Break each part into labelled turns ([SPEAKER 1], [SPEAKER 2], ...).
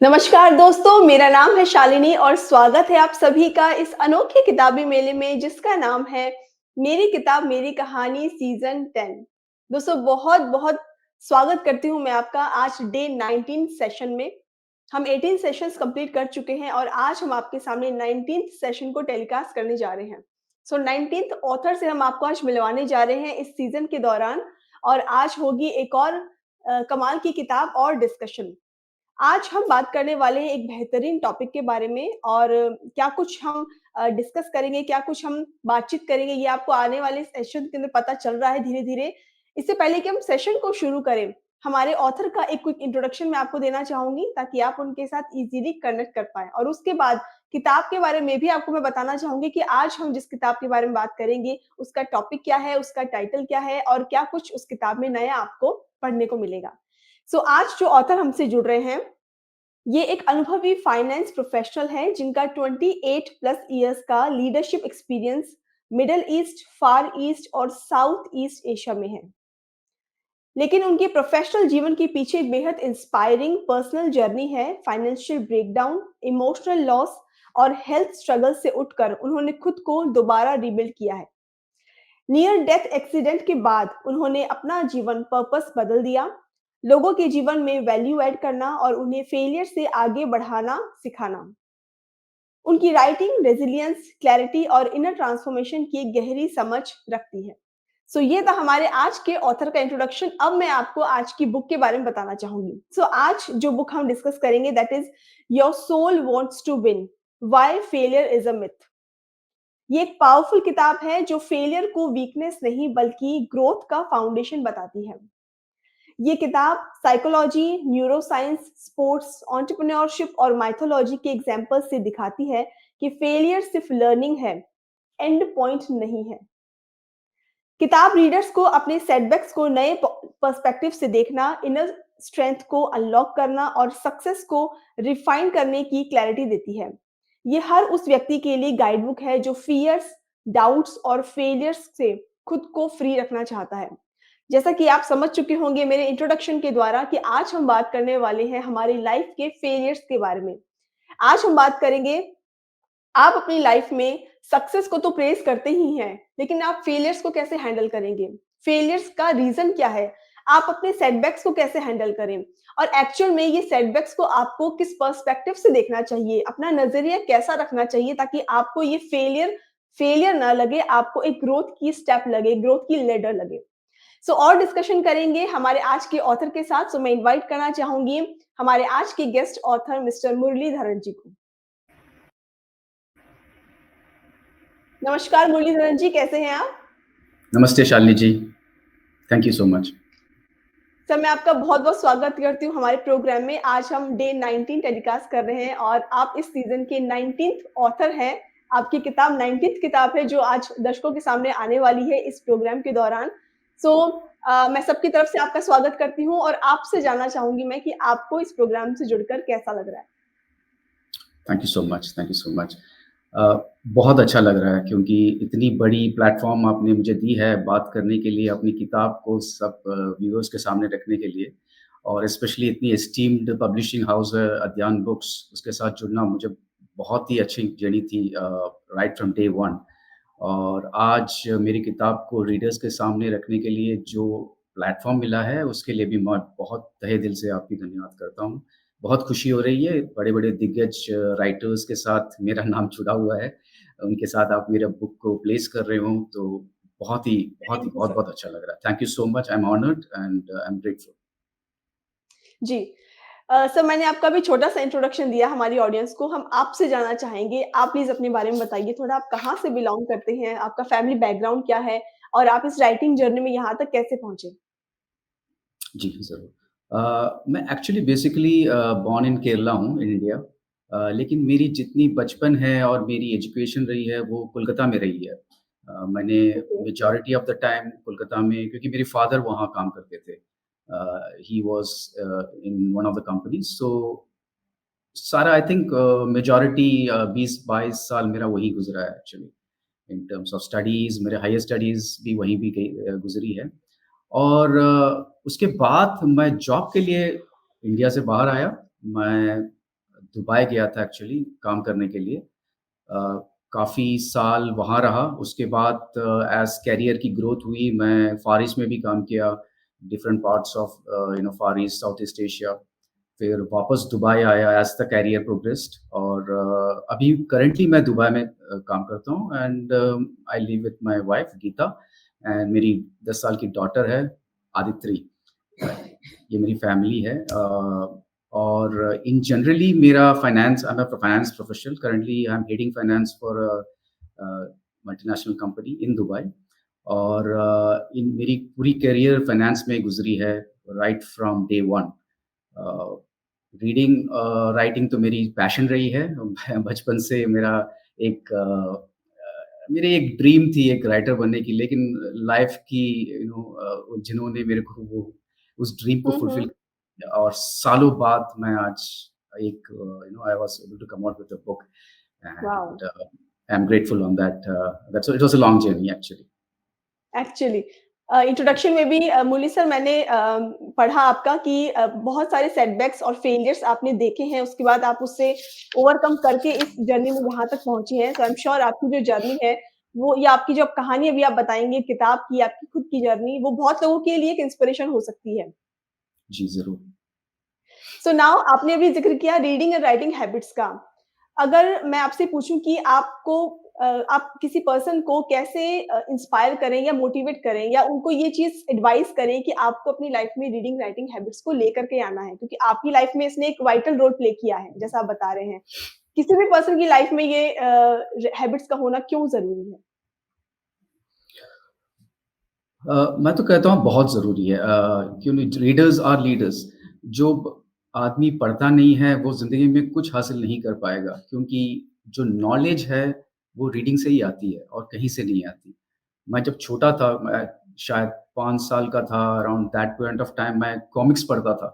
[SPEAKER 1] नमस्कार दोस्तों, मेरा नाम है शालिनी और स्वागत है आप सभी का इस अनोखे किताबी मेले में जिसका नाम है मेरी किताब मेरी कहानी सीज़न 10। दोस्तों बहुत-बहुत स्वागत करती हूँ मैं आपका आज डे 19 सेशन में। हम 18 सेशंस कंप्लीट कर चुके हैं और आज हम आपके सामने 19th सेशन को टेलीकास्ट करने जा रहे हैं। सो 19th ऑथर से हम आपको आज मिलवाने जा रहे हैं इस सीज़न के दौरान और आज होगी एक और कमाल की किताब और डिस्कशन। आज हम बात करने वाले हैं एक बेहतरीन टॉपिक के बारे में और क्या कुछ हम डिस्कस करेंगे, क्या कुछ हम बातचीत करेंगे, ये आपको आने वाले सेशन के अंदर पता चल रहा है धीरे-धीरे। इससे पहले कि हम सेशन को शुरू करें, हमारे ऑथर का एक क्विक इंट्रोडक्शन मैं आपको देना चाहूँगी ताकि आप उनके साथ ईज़िली कनेक्ट कर पाएँ और उसके बाद किताब के बारे में भी आपको मैं बताना चाहूँगी कि आज हम जिस किताब के बारे में बात करेंगे, उसका टॉपिक क्या है, उसका टाइटल क्या है और क्या कुछ उस किताब में नया आपको पढ़ने को मिलेगा। सो आज जो ऑथर हमसे जुड़ रहे हैं ये एक अनुभवी फाइनेंस प्रोफेशनल है जिनका 28 प्लस इयर्स का लीडरशिप एक्सपीरियंस मिडल ईस्ट, फार ईस्ट और साउथ ईस्ट एशिया में है। लेकिन उनके प्रोफेशनल जीवन के पीछे एक बेहद इंस्पायरिंग पर्सनल जर्नी है। फाइनेंशियल ब्रेकडाउन, इमोशनल लॉस और हेल्थ स्ट्रगल से उठकर उन्होंने खुद को दोबारा रिबिल्ड किया है। नियर डेथ एक्सीडेंट के बाद उन्होंने अपना जीवन पर्पस बदल दिया, लोगों के जीवन में वैल्यू ऐड करना और उन्हें फेलियर से आगे बढ़ाना सिखाना। उनकी राइटिंग रेजिलियंस, क्लैरिटी और इनर ट्रांसफॉर्मेशन की एक गहरी समझ रखती है। सो ये था हमारे आज के ऑथर का इंट्रोडक्शन। अब मैं आपको आज की बुक के बारे में बताना चाहूंगी। सो आज जो बुक हम डिस्कस करेंगे that is your soul wants to win, why failure is a myth. ये एक पावरफुल किताब है जो फेलियर को वीकनेस नहीं बल्कि ग्रोथ का फाउंडेशन बताती है। ये किताब साइकोलॉजी, न्यूरोसाइंस, स्पोर्ट्स, एंटरप्रेन्योरशिप और माइथोलॉजी के एग्जांपल्स से दिखाती है कि फेलियर सिर्फ लर्निंग है, एंड पॉइंट नहीं है। किताब रीडर्स को अपने सेटबैक्स को नए पर्सपेक्टिव से देखना, इनर स्ट्रेंथ को अनलॉक करना और सक्सेस को रिफाइन करने की क्लैरिटी देती है। ये हर उस व्यक्ति के लिए गाइड बुक है जो फियर्स, डाउट्स और फेलियर्स से खुद को फ्री रखना चाहता है। जैसा कि आप समझ चुके होंगे मेरे इंट्रोडक्शन के द्वारा कि आज हम बात करने वाले हैं हमारी लाइफ के फेलियर्स के बारे में। आज हम बात करेंगे आप अपनी लाइफ में सक्सेस को तो प्रेज़ करते ही हैं, लेकिन आप फेलियर्स को कैसे हैंडल करेंगे? फेलियर्स का रीज़न क्या है? आप अपने सेटबैक्स को कैसे हैंडल करें? और एक्चुअल में ये सेटबैक्स को आपको किस पर्सपेक्टिव से देखना चाहिए? अपना नज़रिया कैसा रखना चाहिए ताकि आपको ये फेलियर फेलियर ना लगे, आपको एक ग्रोथ की स्टेप लगे, ग्रोथ की लैडर लगे। सो और डिस्कशन करेंगे हमारे आज के ऑथर के साथ। सो मैं इनवाइट करना चाहूँगी हमारे आज के guest author mister Muralidharan ji को। नमस्कार मुरलीधरन जी, कैसे हैं आप?
[SPEAKER 2] नमस्ते Shalini ji, thank you so much.
[SPEAKER 1] Sir मैं आपका बहुत-बहुत स्वागत करती हूँ हमारे प्रोग्राम में। आज हम डे 19 टेलीकास्ट कर रहे हैं और आप इस सीज़न के 19th ऑथर हैं। आपकी किताब 19th किताब है जो आज दर्शकों के सामने आने वाली है इस प्रोग्राम के दौरान। सो मैं सबकी तरफ से आपका स्वागत करती हूँ और आपसे जानना चाहूँगी मैं कि आपको इस प्रोग्राम से जुड़कर कैसा लग रहा है?
[SPEAKER 2] Thank you so much, thank you so much. बहुत अच्छा लग रहा है क्योंकि इतनी बड़ी प्लेटफ़ॉर्म आपने मुझे दी है बात करने के लिए, अपनी किताब को सब व्यूअर्स के सामने रखने के लिए और स्पेशली इतनी एस्टीम्ड पब्लिशिंग हाउस है अद्यान बुक्स, उसके साथ जुड़ना मुझे बहुत ही अच्छी जर्नी थी राइट फ्रॉम डे वन और आज मेरी किताब को रीडर्स के सामने रखने के लिए जो प्लेटफ़ॉर्म मिला है, उसके लिए भी मैं बहुत तहे दिल से आपकी धन्यवाद करता हूँ। बहुत खुशी हो रही है, बड़े-बड़े दिग्गज राइटर्स के साथ मेरा नाम जुड़ा हुआ है। उनके साथ आप मेरा बुक को प्लेस कर रहे हो, तो
[SPEAKER 1] थैंक यू सर।
[SPEAKER 2] बहुत-बहुत अच्छा लग रहा है। Thank you so much, I am honoured and I am grateful.
[SPEAKER 1] जी। सर मैंने आपका भी छोटा-सा इंट्रोडक्शन दिया हमारी ऑडियंस को, हम आपसे जानना चाहेंगे, आप प्लीज़ अपने बारे में बताइए थोड़ा, आप कहाँ से बिलॉन्ग करते हैं? आपका फैमिली बैकग्राउंड क्या है? और आप इस राइटिंग जर्नी में यहाँ तक कैसे पहुँचे?
[SPEAKER 2] जी, ज़रूर। मैं actually basically born in Kerala हूँ, इन इंडिया। लेकिन मेरी जितनी बचपन है और मेरी एजुकेशन रही है, वो कोलकाता में रही है। मैंने
[SPEAKER 1] okay.
[SPEAKER 2] Majority of the time Kolkata में क्योंकि मेरे फादर वहाँ काम करते थे। He was in one of the companies so सारा आई थिंक मेजॉरिटी 20-22 साल मेरा वहीं गुज़रा है actually. In terms of studies मेरे हायर स्टडीज़ भी वहीं भी गुज़री है। और उसके बाद मैं जॉब के लिए इंडिया से बाहर आया। मैं दुबई गया था एक्चुअली काम करने के लिए। अ, काफ़ी साल वहाँ रहा, उसके बाद एज़ करियर की ग्रोथ हुई, मैं फ़ार ईस्ट में भी काम किया, different parts of far east, south east Asia. फिर वापस दुबई आया एज़ द करियर प्रोग्रेस्ड और अभी करंटली मैं दुबई में काम करता हूँ and I live with my wife Geeta and मेरी 10 साल की डॉटर है, आदित्रि। ये मेरी फैमिली है और इन जनरली मेरा finance I am a finance professional currently I am leading finance for a, multinational company in Dubai और इन मेरी पूरी करियर फाइनेंस में गुज़री है right from day one. Reading writing तो मेरी पैशन रही है। मैं बचपन से मेरा एक मेरी एक ड्रीम थी एक राइटर बनने की लेकिन लाइफ़ की जिन्होंने मेरे को वो उस ड्रीम को
[SPEAKER 1] हुँ,
[SPEAKER 2] फुलफ़िल
[SPEAKER 1] हुँ।
[SPEAKER 2] किया और सालों बाद मैं आज एक I was able to come out with a book
[SPEAKER 1] wow!
[SPEAKER 2] And I am grateful on that that's it was a long journey actually.
[SPEAKER 1] Actually introduction में भी मुरली सर मैंने पढ़ा आपका कि बहुत सारे सेटबैक्स और फेलियर्स आपने देखे हैं, उसके बाद आप उससे ओवरकम करके इस जर्नी में यहाँ तक पहुँचे हैं। सो आई एम श्योर आपकी जो जर्नी है, वो या आपकी जो कहानी अभी आप बताएँगे किताब की, आपकी खुद की जर्नी, वो बहुत लोगों के लिए एक इंस्पिरेशन हो सकती है।
[SPEAKER 2] जी, ज़रूर।
[SPEAKER 1] सो नाउ आपने अभी ज़िक्र किया रीडिंग एंड राइटिंग हैबिट्स का। अगर मैं आपसे पूछूँ कि आपको आप किसी पर्सन को कैसे इंस्पायर करें या मोटिवेट करें या उनको ये चीज़ एडवाइस करें कि आपको अपनी लाइफ में रीडिंग राइटिंग हैबिट्स को लेकर के आना है? क्योंकि आपकी लाइफ में इसने एक वाइटल रोल प्ले किया है, जैसा आप बता रहे हैं। किसी भी पर्सन की लाइफ में ये हैबिट्स का होना क्यों ज़रूरी है?
[SPEAKER 2] मैं तो कहता हूँ बहुत ज़रूरी है क्यों नहीं रीडर्स आर लीडर्स जो आदमी पढ़ता नहीं है वो ज़िंदगी में कुछ हासिल नहीं कर पाएगा क्योंकि जो नॉलेज है वो रीडिंग से ही आती है और कहीं से नहीं आती। मैं जब छोटा था मैं शायद 5 साल का था around that point of time मैं कॉमिक्स पढ़ता था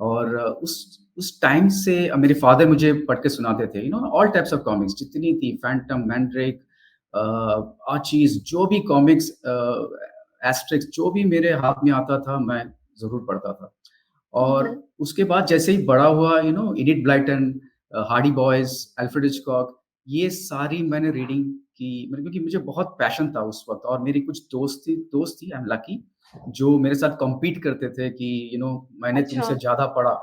[SPEAKER 2] और उस टाइम से मेरे फादर मुझे पढ़ के सुनाते थे ऑल टाइप्स ऑफ कॉमिक्स जितनी थी फैंटम, मैंड्रेक आर्चीज़ जो भी कॉमिक्स एस्टेरिस्क जो भी मेरे हाथ में आता था मैं ज़रूर पढ़ता था।
[SPEAKER 1] हुँ,
[SPEAKER 2] और
[SPEAKER 1] हुँ।
[SPEAKER 2] उसके बाद जैसे ही बड़ा हुआ Edith Blyton, Hardy boys, Alfred Hitchcock ये सारी मैंने रीडिंग की मतलब क्योंकि मुझे बहुत पैशन था उस वक़्त और मेरी कुछ दोस्त थी आई एम लकी जो मेरे साथ कॉम्पीट करते थे कि मैंने
[SPEAKER 1] अच्छा,
[SPEAKER 2] तुमसे ज़्यादा पढ़ा।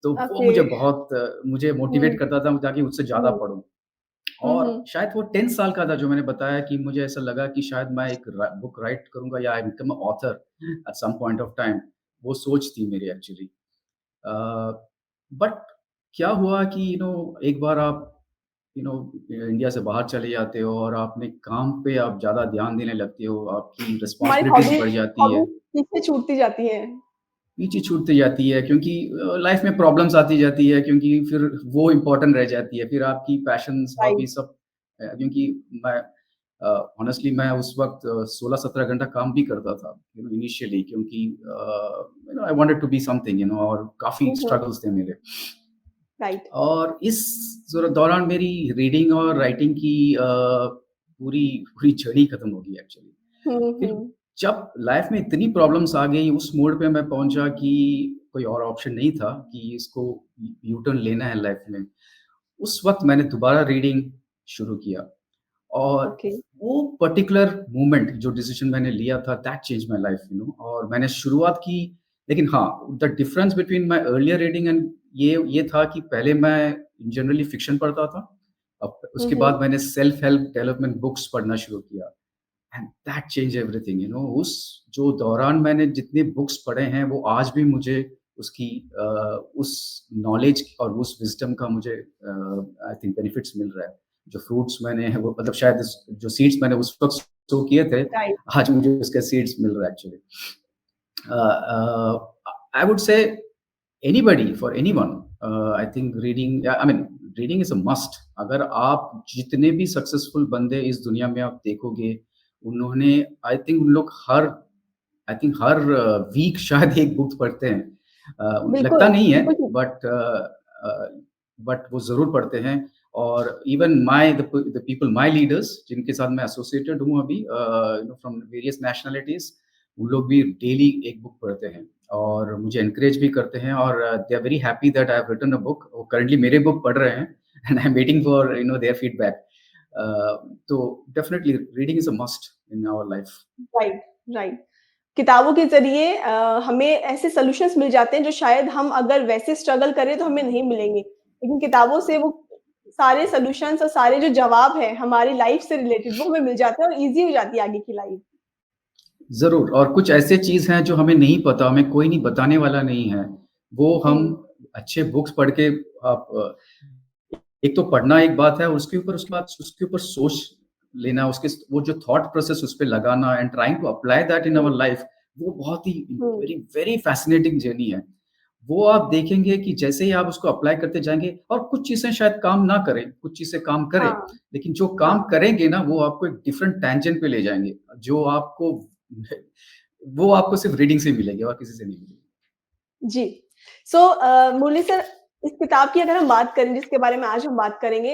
[SPEAKER 2] तो वो
[SPEAKER 1] ओके।
[SPEAKER 2] मुझे बहुत मुझे मोटिवेट
[SPEAKER 1] हुँ,
[SPEAKER 2] करता था ताकि उससे ज़्यादा
[SPEAKER 1] हुँ।
[SPEAKER 2] पढूँ।
[SPEAKER 1] हुँ,
[SPEAKER 2] और
[SPEAKER 1] हुँ।
[SPEAKER 2] शायद वो 10 साल का था जो मैंने बताया कि मुझे ऐसा लगा कि शायद मैं एक बुक राइट करूँगा या I become a author at some point of time वो सोच थी मेरी एक्चुअली। अ, बट क्या हुआ कि एक बार आप इंडिया से बाहर चले जाते हो और अपने काम पे आप ज़्यादा ध्यान देने लगते हो, आपकी
[SPEAKER 1] हमारी
[SPEAKER 2] रिस्पॉन्सिबिलिटीज़ बढ़ जाती है।
[SPEAKER 1] हॉबी पीछे छूटती जाती है।
[SPEAKER 2] पीछे छूटती जाती है क्योंकि लाइफ में प्रॉब्लम्स आती जाती है क्योंकि फिर वो इम्पोर्टेंट रह जाती है। फिर आपकी पैशन्स, हॉबी
[SPEAKER 1] राइट।
[SPEAKER 2] सब क्योंकि मैं हॉनेस्टली मैं उस वक़्त 16-17 घंटा काम भी करता था, इनिशियली क्योंकि I wanted to be something और काफ़ी
[SPEAKER 1] हुँ, हुँ।
[SPEAKER 2] स्ट्रगल्स थे मेरे।
[SPEAKER 1] राइट।
[SPEAKER 2] और इस दौरान मेरी रीडिंग और राइटिंग की पूरी पूरी जर्नी खत्म हो गई एक्चुअली।
[SPEAKER 1] हुँ,
[SPEAKER 2] फिर
[SPEAKER 1] हुँ।
[SPEAKER 2] जब लाइफ में इतनी प्रॉब्लम्स आ गई, उस मोड़ पे मैं पहुँचा कि कोई और ऑप्शन नहीं था कि इसको यू टर्न लेना है लाइफ में। उस वक़्त मैंने दोबारा रीडिंग शुरू किया और
[SPEAKER 1] ओके।
[SPEAKER 2] वो पर्टिकुलर मोमेंट जो डिसीज़न मैंने लिया था दैट चेंज्ड माय लाइफ और मैंने शुरुआत की। लेकिन हाँ, the difference between my earlier reading and ये था कि पहले मैं जनरली फ़िक्शन पढ़ता था। अब
[SPEAKER 1] हुँ,
[SPEAKER 2] उसके
[SPEAKER 1] हुँ।
[SPEAKER 2] बाद मैंने सेल्फ हेल्प डेवलपमेंट बुक्स पढ़ना शुरू किया एंड दैट चेंज एवरीथिंग उस जो दौरान मैंने जितने बुक्स पढ़े हैं वो आज भी मुझे उसकी उस नॉलेज और उस विज़डम का मुझे आई थिंक बेनिफिट्स मिल रहा है। जो फ्रूट्स मैंने वो मतलब शायद जो सीड्स मैंने उस वक़्त सो किए थे,
[SPEAKER 1] राइट,
[SPEAKER 2] आज मुझे उसके सीड्स मिल रहा है actually. I would say anybody, for anyone, I think reading, yeah, I mean, reading is a must. अगर आप जितने भी सक्सेसफुल बंदे इस दुनिया में आप देखोगे, उन्होंने आई थिंक उन लोग हर वीक शायद एक बुक पढ़ते हैं। लगता
[SPEAKER 1] बिल्कुल,
[SPEAKER 2] नहीं है
[SPEAKER 1] बिल्कुल ठीक।
[SPEAKER 2] बट वो ज़रूर पढ़ते हैं और even the people my leaders जिनके साथ मैं एसोसिएटेड हूँ अभी फ्रॉम वेरियस नेशनैलिटीज़ वो लोग भी डेली एक बुक पढ़ते हैं और मुझे एनकरेज भी करते हैं और they are very happy that I have written a book. वो करंटली मेरे बुक पढ़ रहे हैं and I am waiting for their feedback. तो definitely reading is a must in our life.
[SPEAKER 1] Right, right. किताबों के ज़रिए हमें ऐसे सॉल्यूशंस मिल जाते हैं जो शायद हम अगर वैसे स्ट्रगल करें तो हमें नहीं मिलेंगे। लेकिन किताबों से वो सारे सॉल्यूशंस और सारे जो जवाब हैं हमारी लाइफ़ से रिलेटेड वो हमें मिल जाते हैं और ईज़ी हो जाती है आगे की लाइफ़।
[SPEAKER 2] ज़रूर और कुछ ऐसे चीज़ हैं जो हमें नहीं पता, हमें कोई नहीं बताने वाला नहीं है। वो हम
[SPEAKER 1] हुँ,
[SPEAKER 2] अच्छे बुक्स पढ़ के आप एक तो पढ़ना एक बात है, उसके बाद उसके ऊपर सोच लेना, उसके वो जो थॉट प्रोसेस उस पे लगाना and trying to apply that in
[SPEAKER 1] um,
[SPEAKER 2] our life, वो बहुत ही
[SPEAKER 1] हुँ।
[SPEAKER 2] वेरी वेरी fascinating जर्नी है। वो आप देखेंगे कि जैसे ही आप उसको अप्लाई करते जाएँगे और कुछ चीज़ें शायद काम ना करें, कुछ चीज़ें काम करें,
[SPEAKER 1] हाँ,
[SPEAKER 2] लेकिन जो काम
[SPEAKER 1] हाँ।
[SPEAKER 2] करेंगे ना, वो आपको एक डिफरेंट टैंजेंट पे ले जाएँगे, जो आपको वो आपको सिर्फ़ रीडिंग से मिलेगी और किसी से नहीं मिलेगी।
[SPEAKER 1] जी। सो मुरली सर इस किताब की अगर हम बात करें जिसके बारे में आज हम बात करेंगे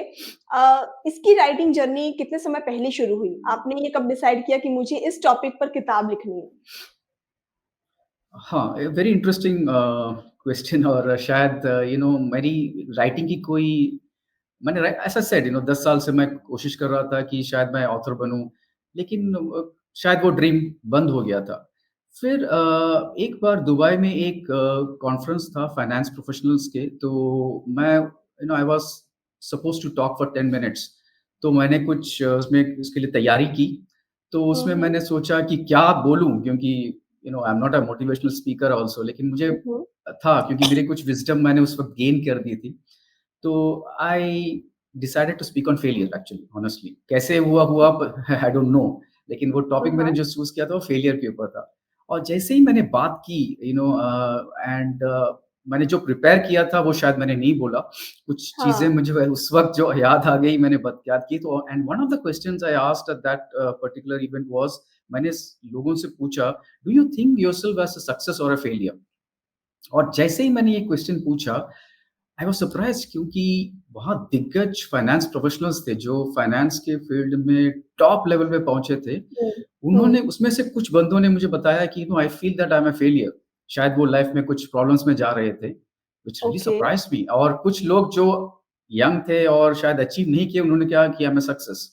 [SPEAKER 1] इसकी राइटिंग जर्नी कितने समय पहले शुरू हुई? आपने ये कब डिसाइड किया कि मुझे इस टॉपिक पर किताब लिखनी है?
[SPEAKER 2] हाँ, वेरी इंटरेस्टिंग क्वेश्चन और शायद मेरी राइटिंग की कोई मैंने एज़ आई सेड 10 साल से मैं कोशिश कर रहा था कि शायद मैं ऑथर बनूँ, लेकिन शायद वो ड्रीम बंद हो गया था। फिर एक बार दुबई में एक कॉन्फ्रेंस था फाइनेंस प्रोफेशनल्स के, तो मैं I was supposed to talk for 10 minutes. तो मैंने कुछ उसमें उसके लिए तैयारी की, तो
[SPEAKER 1] हुँ,
[SPEAKER 2] उसमें
[SPEAKER 1] हुँ।
[SPEAKER 2] मैंने सोचा कि क्या बोलूँ क्योंकि I am not a motivational speaker also लेकिन मुझे
[SPEAKER 1] हुँ, हुँ।
[SPEAKER 2] था क्योंकि मेरी कुछ विज़डम मैंने उस वक़्त गेन कर दी थी। तो I decided to speak on failure actually honestly कैसे हुआ आई डोंट नो लेकिन वो
[SPEAKER 1] हाँ,
[SPEAKER 2] टॉपिक मैंने
[SPEAKER 1] हाँ।
[SPEAKER 2] जो चूज़ किया था वो फेलियर के ऊपर था। और जैसे ही मैंने बात की एंड मैंने जो प्रिपेयर किया था वो शायद मैंने नहीं बोला। कुछ चीज़ें
[SPEAKER 1] हाँ।
[SPEAKER 2] मुझे उस वक़्त जो याद आ गई मैंने बत याद की तो and one of the questions I asked at that particular event was मैंने लोगों से पूछा, "do you think yourself as a success और अ फेलियर?" और जैसे ही मैंने ये क्वेश्चन पूछा, आई वाज़ सरप्राइज़्ड क्योंकि वहाँ दिग्गज फाइनेंस प्रोफेशनल्स थे, जो फाइनेंस के फील्ड में टॉप लेवल पे पहुँचे थे।
[SPEAKER 1] हुँ,
[SPEAKER 2] उन्होंने
[SPEAKER 1] हुँ।
[SPEAKER 2] उसमें से कुछ बंदों ने मुझे बताया कि I feel that I am a failure. शायद वो लाइफ़ में कुछ प्रॉब्लम्स में जा रहे थे, which really
[SPEAKER 1] okay.
[SPEAKER 2] Surprised me और कुछ लोग जो यंग थे और शायद अचीव नहीं किए, उन्होंने क्या किया, I am a success.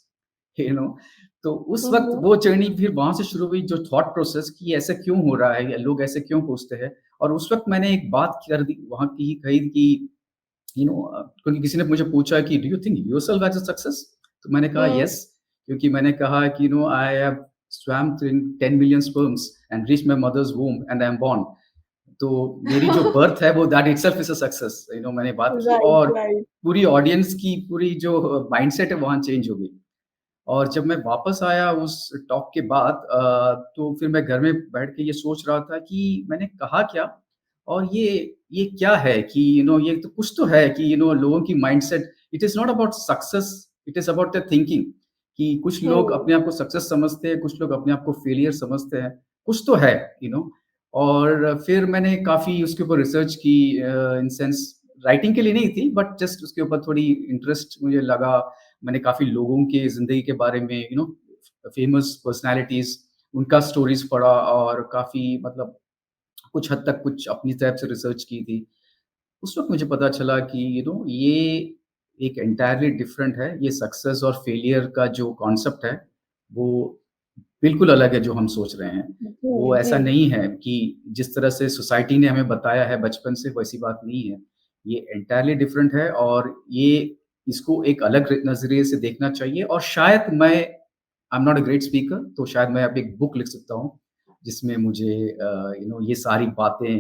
[SPEAKER 2] You know तो उस
[SPEAKER 1] हुँ,
[SPEAKER 2] वक़्त
[SPEAKER 1] हुँ।
[SPEAKER 2] वो जर्नी फिर वहाँ से शुरू हुई जो थॉट प्रोसेस कि ऐसा क्यों हो रहा है? या लोग ऐसे क्यों पूछते हैं? और उस वक़्त मैंने एक बात कर दी वहाँ की कही कि क्योंकि किसी ने मुझे पूछा कि do you think yourself as a success? तो मैंने कहा
[SPEAKER 1] हुँ।
[SPEAKER 2] येस क्योंकि मैंने कहा कि I have swam through 10 million sperms and reached my mother's womb and I am born. तो मेरी जो बर्थ है वो that itself is a success मैंने बात की
[SPEAKER 1] राइट,
[SPEAKER 2] और
[SPEAKER 1] राइट।
[SPEAKER 2] पूरी ऑडियंस की पूरी जो माइंडसेट है वहाँ चेंज हो गई। और जब मैं वापस आया उस टॉक के बाद तो फिर मैं घर में बैठ के ये सोच रहा था कि मैंने कहा क्या? और ये क्या है कि ये तो कुछ तो है कि लोगों की mindset it is not about success, it is about the thinking कि कुछ लोग
[SPEAKER 1] हुँ।
[SPEAKER 2] अपने आप को सक्सेस समझते हैं, कुछ लोग अपने आप को फेलियर समझते हैं, कुछ तो है यू नो और फिर मैंने काफ़ी उसके ऊपर रिसर्च की इन सेंस राइटिंग के लिए नहीं थी बट जस्ट उसके ऊपर थोड़ी इंटरेस्ट मुझे लगा। मैंने काफ़ी लोगों के ज़िंदगी के बारे में फ़ेमस पर्सनैलिटीज़ उनका स्टोरीज़ पढ़ा और काफ़ी मतलब कुछ हद तक कुछ अपनी तरफ से रिसर्च की थी। उस वक़्त मुझे पता चला कि एक एंटायरली डिफरेंट है। ये सक्सेस और फेलियर का जो कॉन्सेप्ट है, वो बिल्कुल अलग है जो हम सोच रहे हैं।
[SPEAKER 1] जी,
[SPEAKER 2] वो
[SPEAKER 1] जी।
[SPEAKER 2] ऐसा नहीं है कि जिस तरह से सोसाइटी ने हमें बताया है बचपन से, वैसी बात नहीं है। ये एंटायरली डिफरेंट है और ये इसको एक अलग नज़रिए से देखना चाहिए और शायद मैं I am not a great speaker, तो शायद मैं अब एक बुक लिख सकता हूँ, जिसमें मुझे ये सारी बातें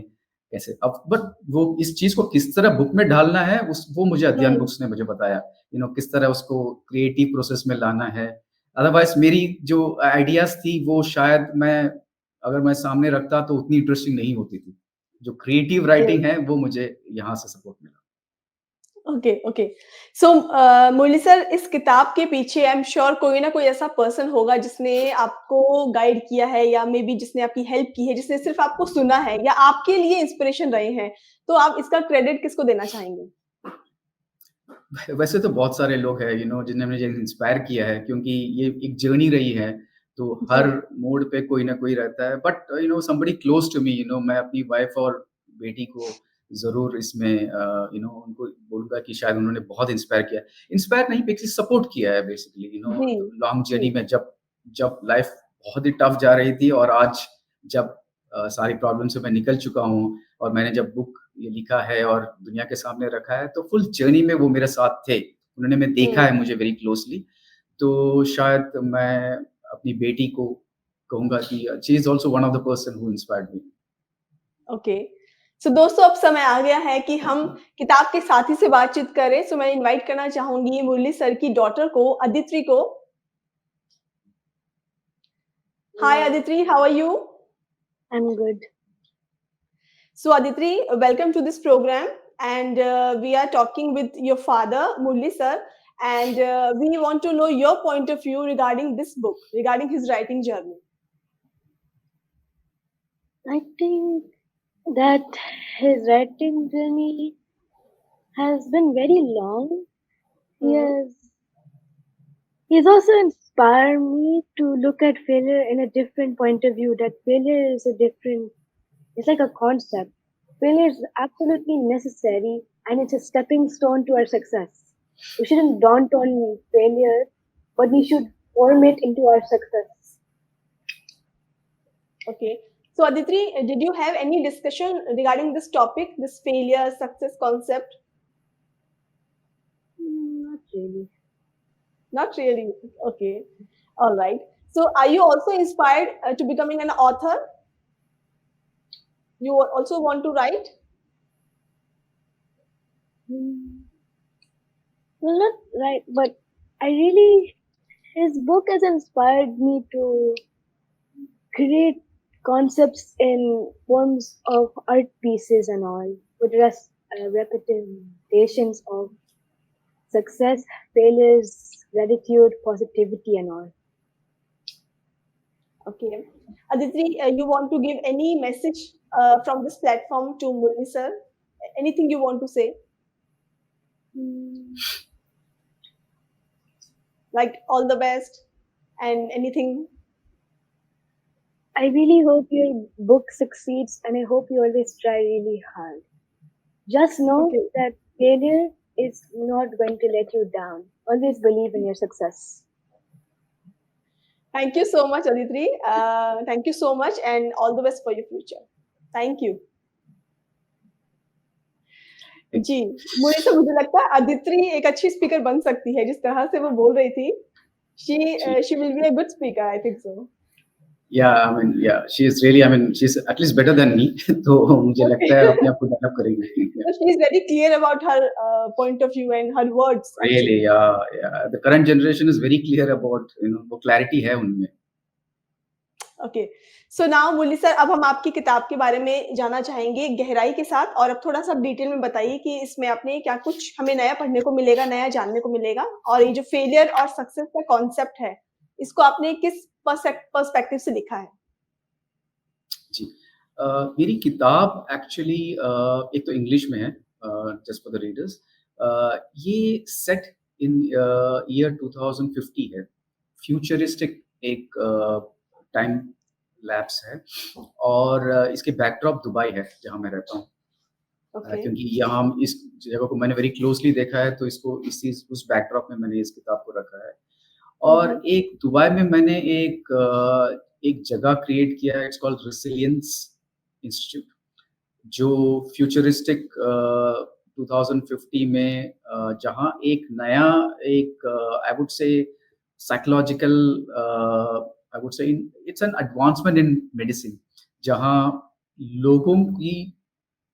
[SPEAKER 2] कैसे अब बट वो इस चीज़ को किस तरह बुक में ढालना है, उस वो मुझे अध्ययन
[SPEAKER 1] हुँ,
[SPEAKER 2] बुक्स ने मुझे बताया। किस तरह उसको क्रिएटिव प्रोसेस में लाना है। अदरवाइज़ मेरी जो आइडियाज़ थी वो शायद मैं अगर मैं सामने रखता तो उतनी इंटरेस्टिंग नहीं होती थी। जो क्रिएटिव
[SPEAKER 1] ओके।
[SPEAKER 2] राइटिंग है वो मुझे यहाँ से सपोर्ट मिला।
[SPEAKER 1] Okay, okay. So Murali sir, इस किताब के पीछे आई एम श्योर कोई ना कोई ऐसा पर्सन होगा जिसने आपको गाइड किया है या मे बी जिसने आपकी हेल्प की है, जिसने सिर्फ़ आपको सुना है या आपके लिए इंस्पिरेशन रहे हैं। तो आप इसका क्रेडिट किसको देना चाहेंगे?
[SPEAKER 2] वैसे तो बहुत सारे लोग हैं जिन्होंने मुझे इंस्पायर किया है क्योंकि ये एक जर्नी रही है, तो
[SPEAKER 1] जी।
[SPEAKER 2] हर मोड़ पे कोई ना कोई रहता है but somebody close to me मैं अपनी वाइफ और बेटी को ज़रूर इसमें उनको बोलूँगा कि शायद उन्होंने बहुत इंस्पायर किया है। इंस्पायर नहीं बेसिकली सपोर्ट किया है बेसिकली
[SPEAKER 1] जी,
[SPEAKER 2] लॉन्ग
[SPEAKER 1] जी।
[SPEAKER 2] जर्नी में जब जब लाइफ बहुत ही टफ जा रही थी और आज जब सारी प्रॉब्लम से मैं निकल चुका हूँ और मैंने जब बुक ये लिखा है और दुनिया के सामने रखा है, तो फुल जर्नी में वो मेरे साथ थे। उन्होंने मैं देखा
[SPEAKER 1] हुँ,
[SPEAKER 2] है मुझे वेरी क्लोज़ली, तो शायद मैं अपनी बेटी को कहूँगा कि she is also one of the person who inspired me.
[SPEAKER 1] Okay. So दोस्तों, अब समय आ गया है कि हम किताब के साथी से बातचीत करें। सो मैं इनवाइट करना चाहूँगी मुरली सर की डॉटर को, अदिति को। Hi
[SPEAKER 3] Hello,
[SPEAKER 1] Aditi, how are you?
[SPEAKER 3] I'm good.
[SPEAKER 1] So Aditri, welcome to this program, and we are talking with your father, Murli sir, and we want to know your point of view regarding this book, regarding his writing journey.
[SPEAKER 3] I think that his writing journey has been very long. He
[SPEAKER 1] Hmm.
[SPEAKER 3] has he's also inspired me to look at failure in a different point of view. That failure is a different it's like a concept. Failure is absolutely necessary and it's a stepping stone to our success. We shouldn't daunt on failure, but we should form it into our success.
[SPEAKER 1] Okay. So Aditri, did you have any discussion regarding this topic, this failure success concept?
[SPEAKER 3] Not really.
[SPEAKER 1] Not really. Okay. All right. So are you also inspired to becoming an author? You also want to write?
[SPEAKER 3] Hmm. Well, not right, but I really, his book has inspired me to create concepts in forms of art pieces and all, with representations of success, failures, gratitude, positivity, and all.
[SPEAKER 1] Okay. Aditri, you want to give any message from this platform to Murli sir? Anything you want to say?
[SPEAKER 3] Hmm.
[SPEAKER 1] Like all the best and anything?
[SPEAKER 3] I really hope your book succeeds, and I hope you always try really hard. Just know
[SPEAKER 1] Okay.
[SPEAKER 3] that failure is not going to let you down. Always believe in your success.
[SPEAKER 1] Thank you so much, Aditri. Thank you so much and all the best for your future. Thank you. जी, मुझे तो मुझे लगता है अदिति एक अच्छी speaker बन सकती है, जिस तरह से वो बोल रही थी।
[SPEAKER 2] जी।
[SPEAKER 1] She will be a good speaker, I think so.
[SPEAKER 2] She is really she is at least better than me तो मुझे
[SPEAKER 1] ओके।
[SPEAKER 2] लगता है अपने आप को डेवलप करेंगी।
[SPEAKER 1] So she is very clear about her point of view and her words
[SPEAKER 2] really
[SPEAKER 1] actually.
[SPEAKER 2] The current generation is very clear about वो clarity है उनमें।
[SPEAKER 1] Okay. So now Murali sir, अब हम आपकी किताब के बारे में जानना चाहेंगे गहराई के साथ और अब थोड़ा-सा डिटेल में बताइए कि इसमें आपने क्या कुछ हमें नया पढ़ने को मिलेगा, नया जानने को मिलेगा और ये जो फेलियर और सक्सेस का कॉन्सेप्ट है, इसको आपने किस पर्सपेक्टिव से लिखा है?
[SPEAKER 2] जी। मेरी किताब एक्चुअली एक तो इंग्लिश में है जस्ट फॉर द रीडर्स ये सेट इन ईयर 2050 है। फ्यूचरिस्टिक एक टाइम लैप्स है और इसके बैकड्रॉप दुबई है, जहाँ मैं रहता हूँ।
[SPEAKER 1] ओके।
[SPEAKER 2] क्योंकि यहाँ हम इस जगह को मैंने वेरी क्लोज़ली देखा है, तो इसको उस बैकड्रॉप में मैंने इस किताब को रखा है।
[SPEAKER 1] हुँ,
[SPEAKER 2] और
[SPEAKER 1] हुँ।
[SPEAKER 2] एक दुबई में मैंने एक जगह क्रिएट किया है, इट्स कॉल्ड रेसिलियंस इंस्टीट्यूट, जो फ्यूचरिस्टिक 2050 में जहाँ एक नया एक I would say psychological I would say it's an advancement in medicine, जहाँ लोगों की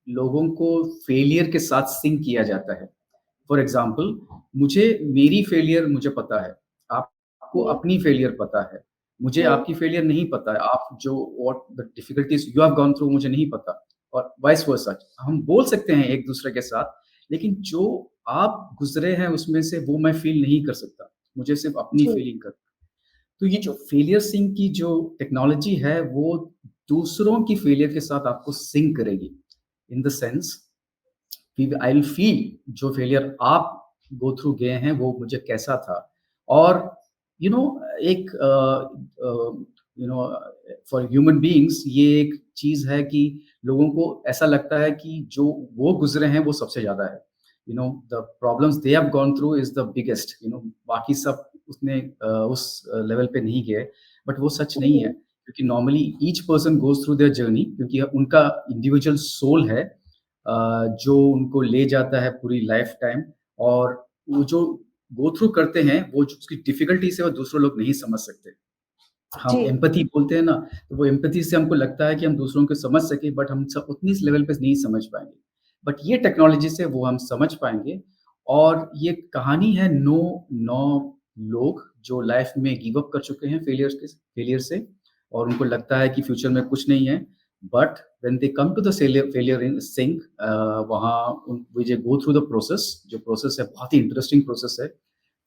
[SPEAKER 2] लोगों को फेलियर के साथ सिंक किया जाता है। फॉर एग्जाम्पल, मेरी फेलियर मुझे पता है, आपको
[SPEAKER 1] जी,
[SPEAKER 2] अपनी फेलियर पता है, मुझे
[SPEAKER 1] हुँ,
[SPEAKER 2] आपकी फेलियर नहीं पता है, आप जो what the difficulties you have gone through मुझे नहीं पता, और वाइस वर्सा। हम बोल सकते हैं एक दूसरे के साथ, लेकिन जो आप गुजरे हैं उसमें से वो मैं फील नहीं कर सकता, मुझे सिर्फ अपनी
[SPEAKER 1] जी,
[SPEAKER 2] फीलिंग कर। तो ये जो फेलियर सिंक की जो टेक्नोलॉजी है, वो दूसरों की फेलियर के साथ आपको सिंक करेगी, इन द सेंस कि आई विल फील जो फेलियर आप गो थ्रू गए हैं वो मुझे कैसा था। और यू नो एक फॉर ह्यूमन बीइंग्स ये एक चीज़ है कि लोगों को ऐसा लगता है कि जो वो गुज़रे हैं वो सबसे ज़्यादा है। The problems they have gone through is the biggest, बाकी सब उस लेवल पे नहीं गए, बट वो सच नहीं है,
[SPEAKER 1] जी,
[SPEAKER 2] क्योंकि normally each person goes through their journey, क्योंकि उनका इंडिविजुअल सोल है जो उनको ले जाता है पूरी लाइफ टाइम। और वो जो गो थ्रू करते हैं, वो जो उसकी डिफ़िकल्टीज़ है वो दूसरे लोग नहीं समझ सकते।
[SPEAKER 1] जी,
[SPEAKER 2] हम एम्पैथी बोलते हैं ना, तो वो एम्पैथी से हमको लगता है कि हम दूसरों को समझ सकें, बट हम सब उतनी इस लेवल पे नहीं समझ पाएँगे। बट ये टेक्नोलॉजी से वो हम समझ पाएँगे। और ये कहानी है 9 लोग जो लाइफ में गिव अप कर चुके हैं फेलियर से, और उनको लगता है कि फ्यूचर में कुछ नहीं है। But when they come to the failure in sync, वहाँ उन वो जो गो थ्रू द प्रोसेस, जो प्रोसेस है बहुत ही इंटरेस्टिंग प्रोसेस है।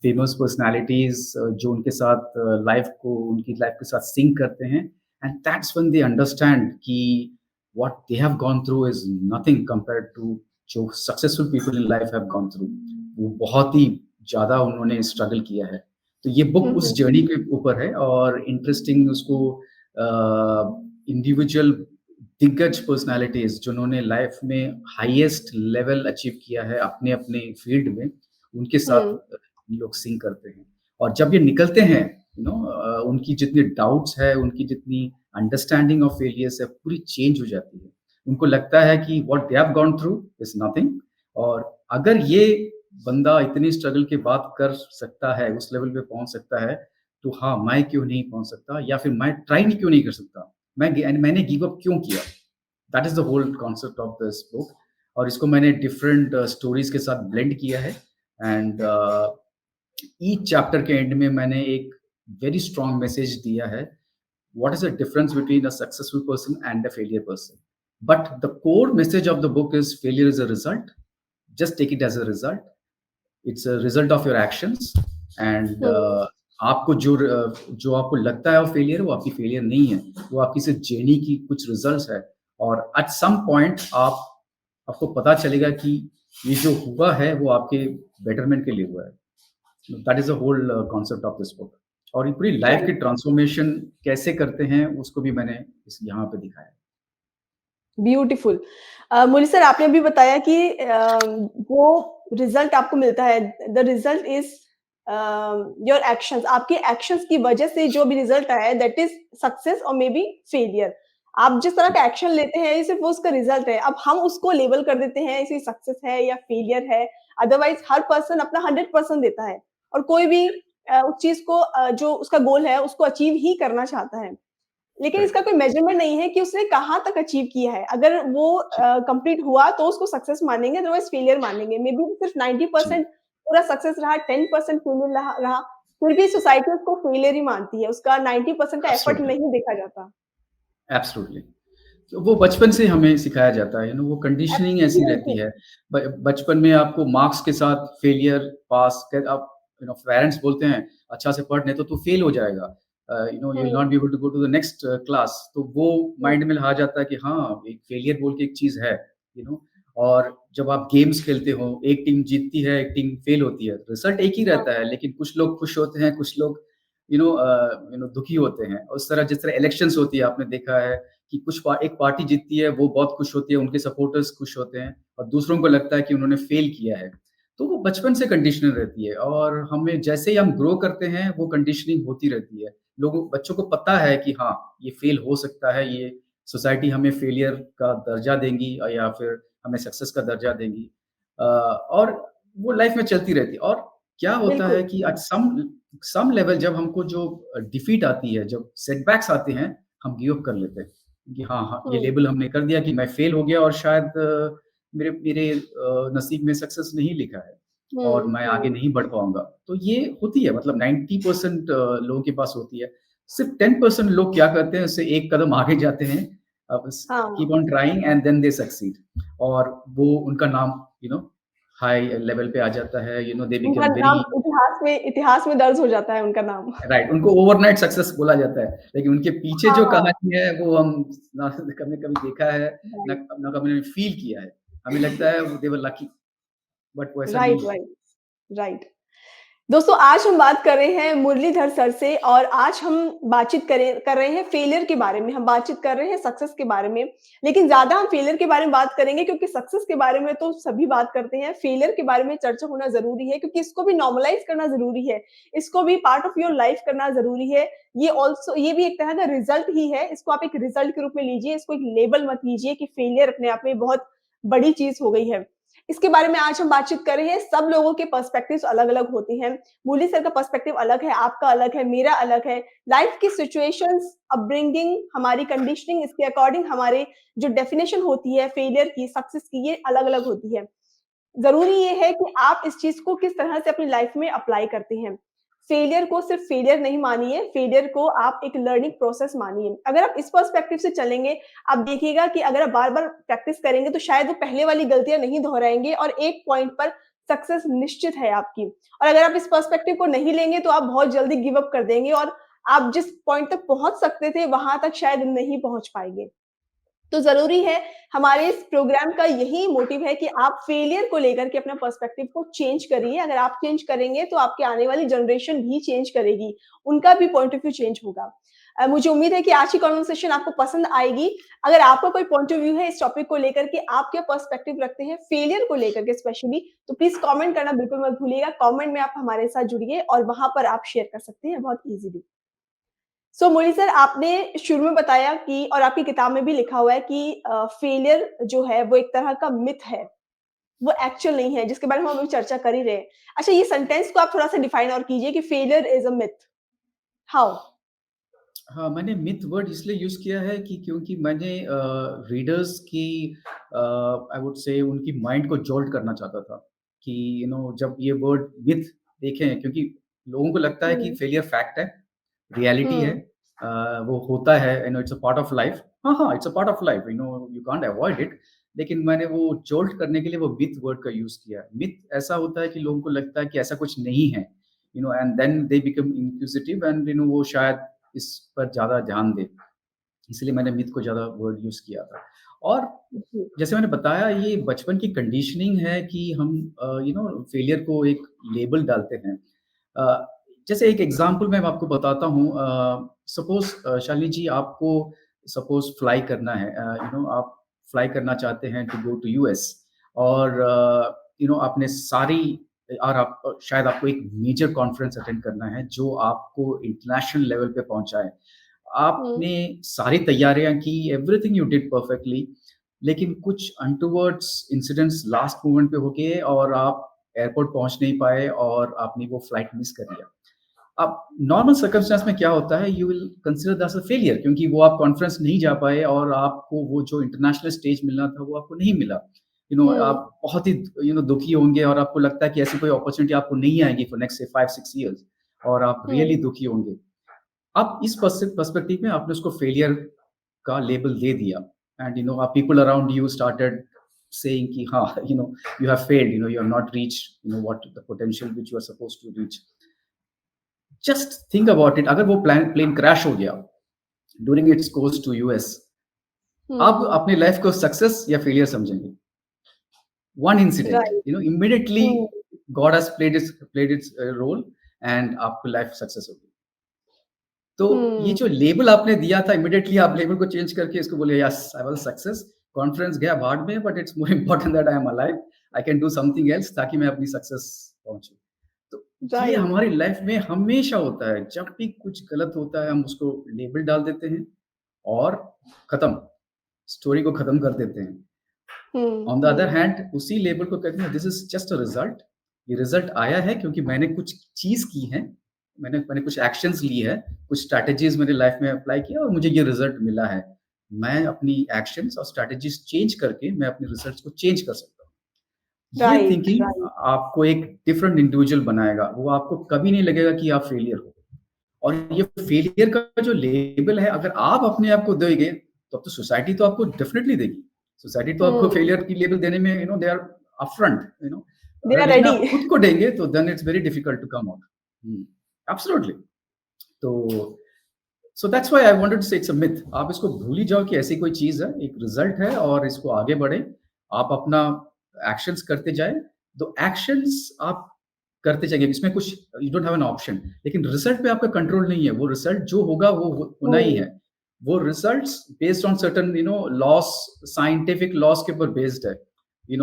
[SPEAKER 2] फेमस पर्सनैलिटीज़ जो उनकी लाइफ के साथ सिंक करते हैं, and that's when they understand कि what they have gone through is nothing compared to जो successful people in life have gone through. वो बहुत ही ज़्यादा उन्होंने स्ट्रगल किया है। तो ये बुक
[SPEAKER 1] हुँ,
[SPEAKER 2] उस
[SPEAKER 1] हुँ,
[SPEAKER 2] जर्नी के ऊपर है, और इंटरेस्टिंग उसको इंडिविजुअल दिग्गज पर्सनैलिटीज़ जिन्होंने लाइफ में हाईएस्ट लेवल अचीव किया है अपने-अपने फील्ड में, उनके साथ
[SPEAKER 1] हुँ,
[SPEAKER 2] लोग सिंक करते हैं। और जब ये निकलते हैं, उनकी जितनी डाउट्स है, उनकी जितनी अंडरस्टैंडिंग ऑफ फेलियर्स है, पूरी चेंज हो जाती है। उनको लगता है कि what they have gone through is nothing, और अगर ये बंदा इतनी स्ट्रगल के बाद कर सकता है, उस लेवल पे पहुँच सकता है, तो हाँ, मैं क्यों नहीं पहुँच सकता, या फिर मैं ट्राई क्यों नहीं कर सकता? मैंने गिव अप क्यों किया? That is the whole concept of this book. और इसको मैंने डिफरेंट स्टोरीज़ के साथ ब्लेंड किया है। एंड ईच चैप्टर के एंड में मैंने एक वेरी स्ट्रॉन्ग मैसेज दिया है, what is the difference between a successful person and a failure person. But the core message of the book is failure is a result. Just take it as a result. It's a result of your actions. And
[SPEAKER 1] हुँ,
[SPEAKER 2] आपको जो आपको लगता है वो failure है, वो आपकी failure नहीं है, वो आपकी सिर्फ जर्नी की कुछ रिजल्ट्स है। और एट सम पॉइंट आपको पता चलेगा कि ये जो हुआ है वो आपके बेटरमेंट के लिए हुआ है। That is the whole concept of this book. और ये पूरी लाइफ की
[SPEAKER 1] चलिए,
[SPEAKER 2] ट्रांसफॉर्मेशन कैसे करते हैं, उसको भी मैंने इस यहाँ पे दिखाया है।
[SPEAKER 1] ब्यूटीफुल। मुरली सर आपने अभी बताया कि जो रिज़ल्ट आपको मिलता है, the result is your actions, आपके एक्शंस की वजह से जो भी रिज़ल्ट आया है दैट इज़ सक्सेस और मे बी फेलियर। आप जिस तरह का एक्शन लेते हैं, ये सिर्फ़ वो उसका रिज़ल्ट है। अब हम उसको लेबल कर देते हैं, इसे सक्सेस है या फेलियर है। अदरवाइज़ हर पर्सन अपना 100% देता है और कोई भी उस चीज़ को जो उसका गोल है, उसको अचीव ही करना चाहता है। लेकिन इसका
[SPEAKER 2] करेक्ट।
[SPEAKER 1] कोई मेज़रमेंट नहीं है कि उसने कहाँ तक अचीव किया है। अगर वो
[SPEAKER 2] जी,
[SPEAKER 1] कंप्लीट हुआ तो उसको सक्सेस मानेंगे, अदरवाइज़ फेलियर मानेंगे। मे बी सिर्फ
[SPEAKER 2] जी,
[SPEAKER 1] 90% पूरा सक्सेस रहा, 10% फेलियर रहा, फिर भी सोसाइटी उसको फेलियर ही मानती है। उसका 90% का एफर्ट
[SPEAKER 2] एब्सोल्युटली,
[SPEAKER 1] नहीं देखा जाता।
[SPEAKER 2] एब्सोल्युटली। तो वो बचपन से हमें सिखाया जाता है, वो कंडीशनिंग ऐसी रहती
[SPEAKER 1] एब्सोल्युटली।
[SPEAKER 2] है। बचपन में आपको मार्क्स के साथ फेलियर, पास कर आप पेरेंट्स बोलते हैं, अच्छा से पढ़ नहीं तो तू फेल हो जाएगा। You will
[SPEAKER 1] um,
[SPEAKER 2] not be able to go to the next class. तो वो
[SPEAKER 1] हुँ,
[SPEAKER 2] माइंड में आ जाता है कि हाँ, एक फेलियर बोल के एक चीज़ है, यू नो और जब आप गेम्स खेलते हो, एक टीम जीतती है, एक टीम फेल होती है। रिज़ल्ट एक ही
[SPEAKER 1] हाँ,
[SPEAKER 2] रहता है, लेकिन कुछ लोग खुश होते हैं, कुछ लोग दुखी होते हैं। उस तरह जिस तरह इलेक्शंस होती है, आपने देखा है कि एक पार्टी जीतती है, वो बहुत खुश होती है, उनके सपोर्टर्स खुश होते हैं और दूसरों को लगता है कि उन्होंने फेल किया है। तो वो बचपन से कंडीशनिंग रहती है और हमें जैसे ही हम ग्रो करते हैं, वो कंडीशनिंग होती रहती है। बच्चों को पता है कि हाँ, ये फेल हो सकता है, ये सोसाइटी हमें फेलियर का दर्जा देंगी या फिर हमें सक्सेस का दर्जा देंगी। और वो लाइफ में चलती रहती है और क्या होता
[SPEAKER 1] बिल्कुल।
[SPEAKER 2] है कि एट सम लेवल जब हमको जो डिफीट आती है, जब सेटबैक्स आते हैं, हम गिव अप कर लेते हैं कि हाँ, हाँ, ये
[SPEAKER 1] हुँ,
[SPEAKER 2] लेबल हमने कर दिया कि मैं फेल हो गया और शायद मेरे मेरे नसीब में सक्सेस नहीं लिखा है और
[SPEAKER 1] हुँ,
[SPEAKER 2] मैं आगे
[SPEAKER 1] हुँ।
[SPEAKER 2] नहीं बढ़ पाऊँगा। तो ये होती है मतलब 90% लोगों के पास होती है। सिर्फ 10% लोग क्या करते हैं, उससे एक कदम आगे जाते हैं, बस कीप
[SPEAKER 1] हाँ,
[SPEAKER 2] on trying and then they succeed और वो उनका नाम हाई लेवल पे आ जाता है, दे
[SPEAKER 1] उनका
[SPEAKER 2] बिकम वेरी
[SPEAKER 1] नाम इतिहास में दर्ज हो जाता है उनका नाम।
[SPEAKER 2] राइट, उनको ओवरनाइट सक्सेस बोला जाता है, लेकिन उनके पीछे जो
[SPEAKER 1] हाँ,
[SPEAKER 2] कहानी है वो हम ना कभी देखा है,
[SPEAKER 1] राइट,
[SPEAKER 2] ना कभी हमने फ़ील किया है। हमें लगता है दे वर लकी बट वो ऐसा नहीं
[SPEAKER 1] राइट,
[SPEAKER 2] है।
[SPEAKER 1] Right, right. दोस्तों, आज हम बात कर रहे हैं मुरलीधर सर से और आज हम बातचीत कर रहे हैं फेलियर के बारे में, हम बातचीत कर रहे हैं सक्सेस के बारे में। लेकिन ज़्यादा हम फेलियर के बारे में बात करेंगे क्योंकि सक्सेस के बारे में तो सभी बात करते हैं, फेलियर के बारे में चर्चा होना ज़रूरी है क्योंकि इसको भी नॉर्मलाइज़ करना ज़रूरी है, इसको भी पार्ट ऑफ योर लाइफ करना ज़रूरी है। ये भी एक तरह का रिज़ल्ट ही है, इसको आप एक रिज़ल्ट के रूप में लीजिए, इसको एक लेबल मत लीजिए कि फेलियर अपने आप में बहुत बड़ी चीज़ हो गई है। इसके बारे में आज हम बातचीत कर रहे हैं, सब लोगों के पर्सपेक्टिव्स अलग-अलग होते हैं। मुरली सर का पर्सपेक्टिव अलग है, आपका अलग है, मेरा अलग है। लाइफ की सिचुएशंस, अपब्रिंगिंग, हमारी कंडीशनिंग इसके अकॉर्डिंग हमारे जो डेफिनिशन होती है फेलियर की, सक्सेस की ये अलग-अलग होती है। ज़रूरी ये है कि आप इस चीज़ को किस तरह से अपनी लाइफ में अप्लाई करते हैं। फेलियर को सिर्फ फेलियर नहीं मानिए, फेलियर को आप एक लर्निंग प्रोसेस मानिए। अगर आप इस पर्सपेक्टिव से चलेंगे, आप देखिएगा कि अगर आप बार-बार प्रैक्टिस करेंगे तो शायद वो पहले वाली गलतियाँ नहीं दोहराएँगे और एक पॉइंट पर सक्सेस निश्चित है आपकी। और अगर आप इस पर्सपेक्टिव को नहीं लेंगे तो आप बहुत जल्दी गिव अप कर देंगे और आप जिस पॉइंट तक पहुँच सकते थे, वहाँ तक शायद नहीं पहुँच पाएँगे। तो ज़रूरी है हमारे इस प्रोग्राम का यही मोटिव है कि आप फेलियर को लेकर के अपना पर्सपेक्टिव को चेंज करिए। अगर आप चेंज करेंगे तो आपकी आने वाली जनरेशन भी चेंज करेगी। उनका भी पॉइंट ऑफ व्यू चेंज होगा। मुझे उम्मीद है कि आज की कन्वर्सेशन आपको पसंद आएगी। अगर आपका कोई पॉइंट ऑफ व्यू है इस टॉपिक को लेकर के, आप क्या पर्सपेक्टिव रखते हैं फेलियर को लेकर के स्पेशली, तो प्लीज़ कमेंट करना बिल्कुल मत भूलिएगा। कमेंट में आप हमारे साथ जुड़िए और वहाँ पर आप शेयर कर सकते हैं बहुत ईज़िली। सो मुरली सर आपने शुरू में बताया कि और आपकी किताब में भी लिखा हुआ है कि फेलियर जो है वो एक तरह का मिथ है, वो एक्चुअल नहीं है, जिसके बारे में हम अभी चर्चा कर ही रहे हैं। अच्छा ये सेंटेंस को आप थोड़ा-सा डिफाइन और कीजिए कि failure is a myth, how?
[SPEAKER 2] हाँ, मैंने मिथ वर्ड इसलिए यूज़ किया है कि क्योंकि मैंने रीडर्स की आई वुड से उनकी माइंड को जोल्ट करना चाहता था कि जब ये वर्ड मिथ देखें क्योंकि लोगों को लगता है कि
[SPEAKER 1] हुँ,
[SPEAKER 2] फेलियर फैक्ट है, रियलिटी है,
[SPEAKER 1] हुँ,
[SPEAKER 2] वो होता है, it's a part of life. हाँ, हाँ, it's a part of life, you can't avoid it. लेकिन मैंने वो जोल्ट करने के लिए वो मिथ वर्ड का यूज़ किया है। मिथ ऐसा होता है कि लोगों को लगता है कि ऐसा कुछ नहीं है, and then they become inquisitive and वो शायद इस पर ज़्यादा ध्यान दें। इसलिए मैंने मिथ को ज़्यादा वर्ड यूज़ किया था। और
[SPEAKER 1] जी,
[SPEAKER 2] जैसे मैंने बताया ये बचपन की कंडीशनिंग है कि हम फेलियर को एक लेबल डालते हैं। अ, जैसे एक एग्ज़ाम्पल मैं आपको बताता हूँ सपोज़ शालिनी जी आपको सपोज़ फ्लाई करना है आप फ्लाई करना चाहते हैं टू गो टू यूएस और आपने सारी और आप शायद आपको एक मेजर कॉन्फ्रेंस अटेंड करना है जो आपको इंटरनेशनल लेवल पे पहुँचाए।
[SPEAKER 1] हुँ,
[SPEAKER 2] आपने सारी तैयारियाँ की, एवरीथिंग यू डिड परफेक्टली लेकिन कुछ अनटूवर्ड्स इंसिडेंट्स लास्ट मोमेंट पे हो गए और आप एयरपोर्ट पहुँच नहीं पाए और आपने वो फ्लाइट मिस कर लिया। अब नॉर्मल सर्कमस्टेंस में क्या होता है you will consider that as a failure क्योंकि वो आप कॉन्फ्रेंस नहीं जा पाए और आपको वो जो इंटरनेशनल स्टेज मिलना था वो आपको नहीं मिला।
[SPEAKER 1] हुँ,
[SPEAKER 2] आप बहुत ही दुखी होंगे और आपको लगता है कि ऐसी कोई अपॉर्च्युनिटी आपको नहीं आएगी फॉर नेक्स्ट से 5-6 इयर्स और आप रियली
[SPEAKER 1] हुँ,
[SPEAKER 2] दुखी होंगे। अब इस पर्सपेक्टिव में आपने उसको फेलियर का लेबल दे दिया and people around you started saying कि हाँ you have failed you have not reached what the potential which you are supposed to reach. Just think about it अगर वो प्लेन क्रैश हो गया during its course to US अब
[SPEAKER 1] हुँ,
[SPEAKER 2] अपने life को सक्सेस या फेलियर समझेंगे one incident
[SPEAKER 1] right,
[SPEAKER 2] immediately
[SPEAKER 1] um.
[SPEAKER 2] God has played its role and आपकी लाइफ सक्सेस होगी तो ये जो
[SPEAKER 1] हुँ,
[SPEAKER 2] लेबल आपने दिया था इमीडिएटली आप लेबल को चेंज करके इसको बोले yes I was success, conference गया बाद में but it's more important that I am alive, I can do something else ताकि मैं अपनी सक्सेस पहुँचूँ। तो ये
[SPEAKER 1] राइट,
[SPEAKER 2] हमारी लाइफ में हमेशा होता है, जब भी कुछ गलत होता है हम उसको लेबल डाल देते हैं और खत्म, स्टोरी को खत्म कर देते हैं।
[SPEAKER 1] Hmm,
[SPEAKER 2] on the other
[SPEAKER 1] hmm,
[SPEAKER 2] hand उसी लेबल को कहते हैं this is just a result, ये रिज़ल्ट आया है क्योंकि मैंने कुछ चीज़ की है, मैंने मैंने कुछ एक्शंस ली है, कुछ स्ट्रैटेजीज़ मैंने लाइफ में अप्लाई किया और मुझे ये रिज़ल्ट मिला है। मैं अपनी एक्शंस और स्ट्रैटेजीज़ चेंज करके मैं अपने रिज़ल्ट्स को चेंज कर सकता हूँ। ये
[SPEAKER 1] राइट,
[SPEAKER 2] थिंकिंग
[SPEAKER 1] राइट,
[SPEAKER 2] आपको एक डिफरेंट इंडिविजुअल बनाएगा, वो आपको कभी नहीं लगेगा कि आप फेलियर हो। और ये फेलियर का जो लेबल है अगर आप अपने आप को दोगे, तो अब तो सोसाइटी तो आपको डेफिनिटली देगी। सोसाइटी तो आपको
[SPEAKER 1] हुँ,
[SPEAKER 2] फेलियर की लेबल देने में they are upfront
[SPEAKER 1] they are
[SPEAKER 2] लेकिन
[SPEAKER 1] रेडी।
[SPEAKER 2] आप खुद को देंगे तो then it's very difficult to come out. Absolutely. तो so that's why I wanted to say it's a myth. आप इसको भूल ही जाओ कि ऐसी कोई चीज़ है, एक रिजल्ट है और इसको आगे बढ़ें। आप अपना एक्शंस करते जाएँ, तो एक्शंस आप करते जाइए, इसमें कुछ you don't have an option, लेकिन रिजल्ट पे आपका कंट्रोल नहीं है, वो रिजल्ट जो होगा वो होना ही
[SPEAKER 1] हुँ,
[SPEAKER 2] है। वो results based on certain loss, scientific loss के ऊपर बेस्ड है।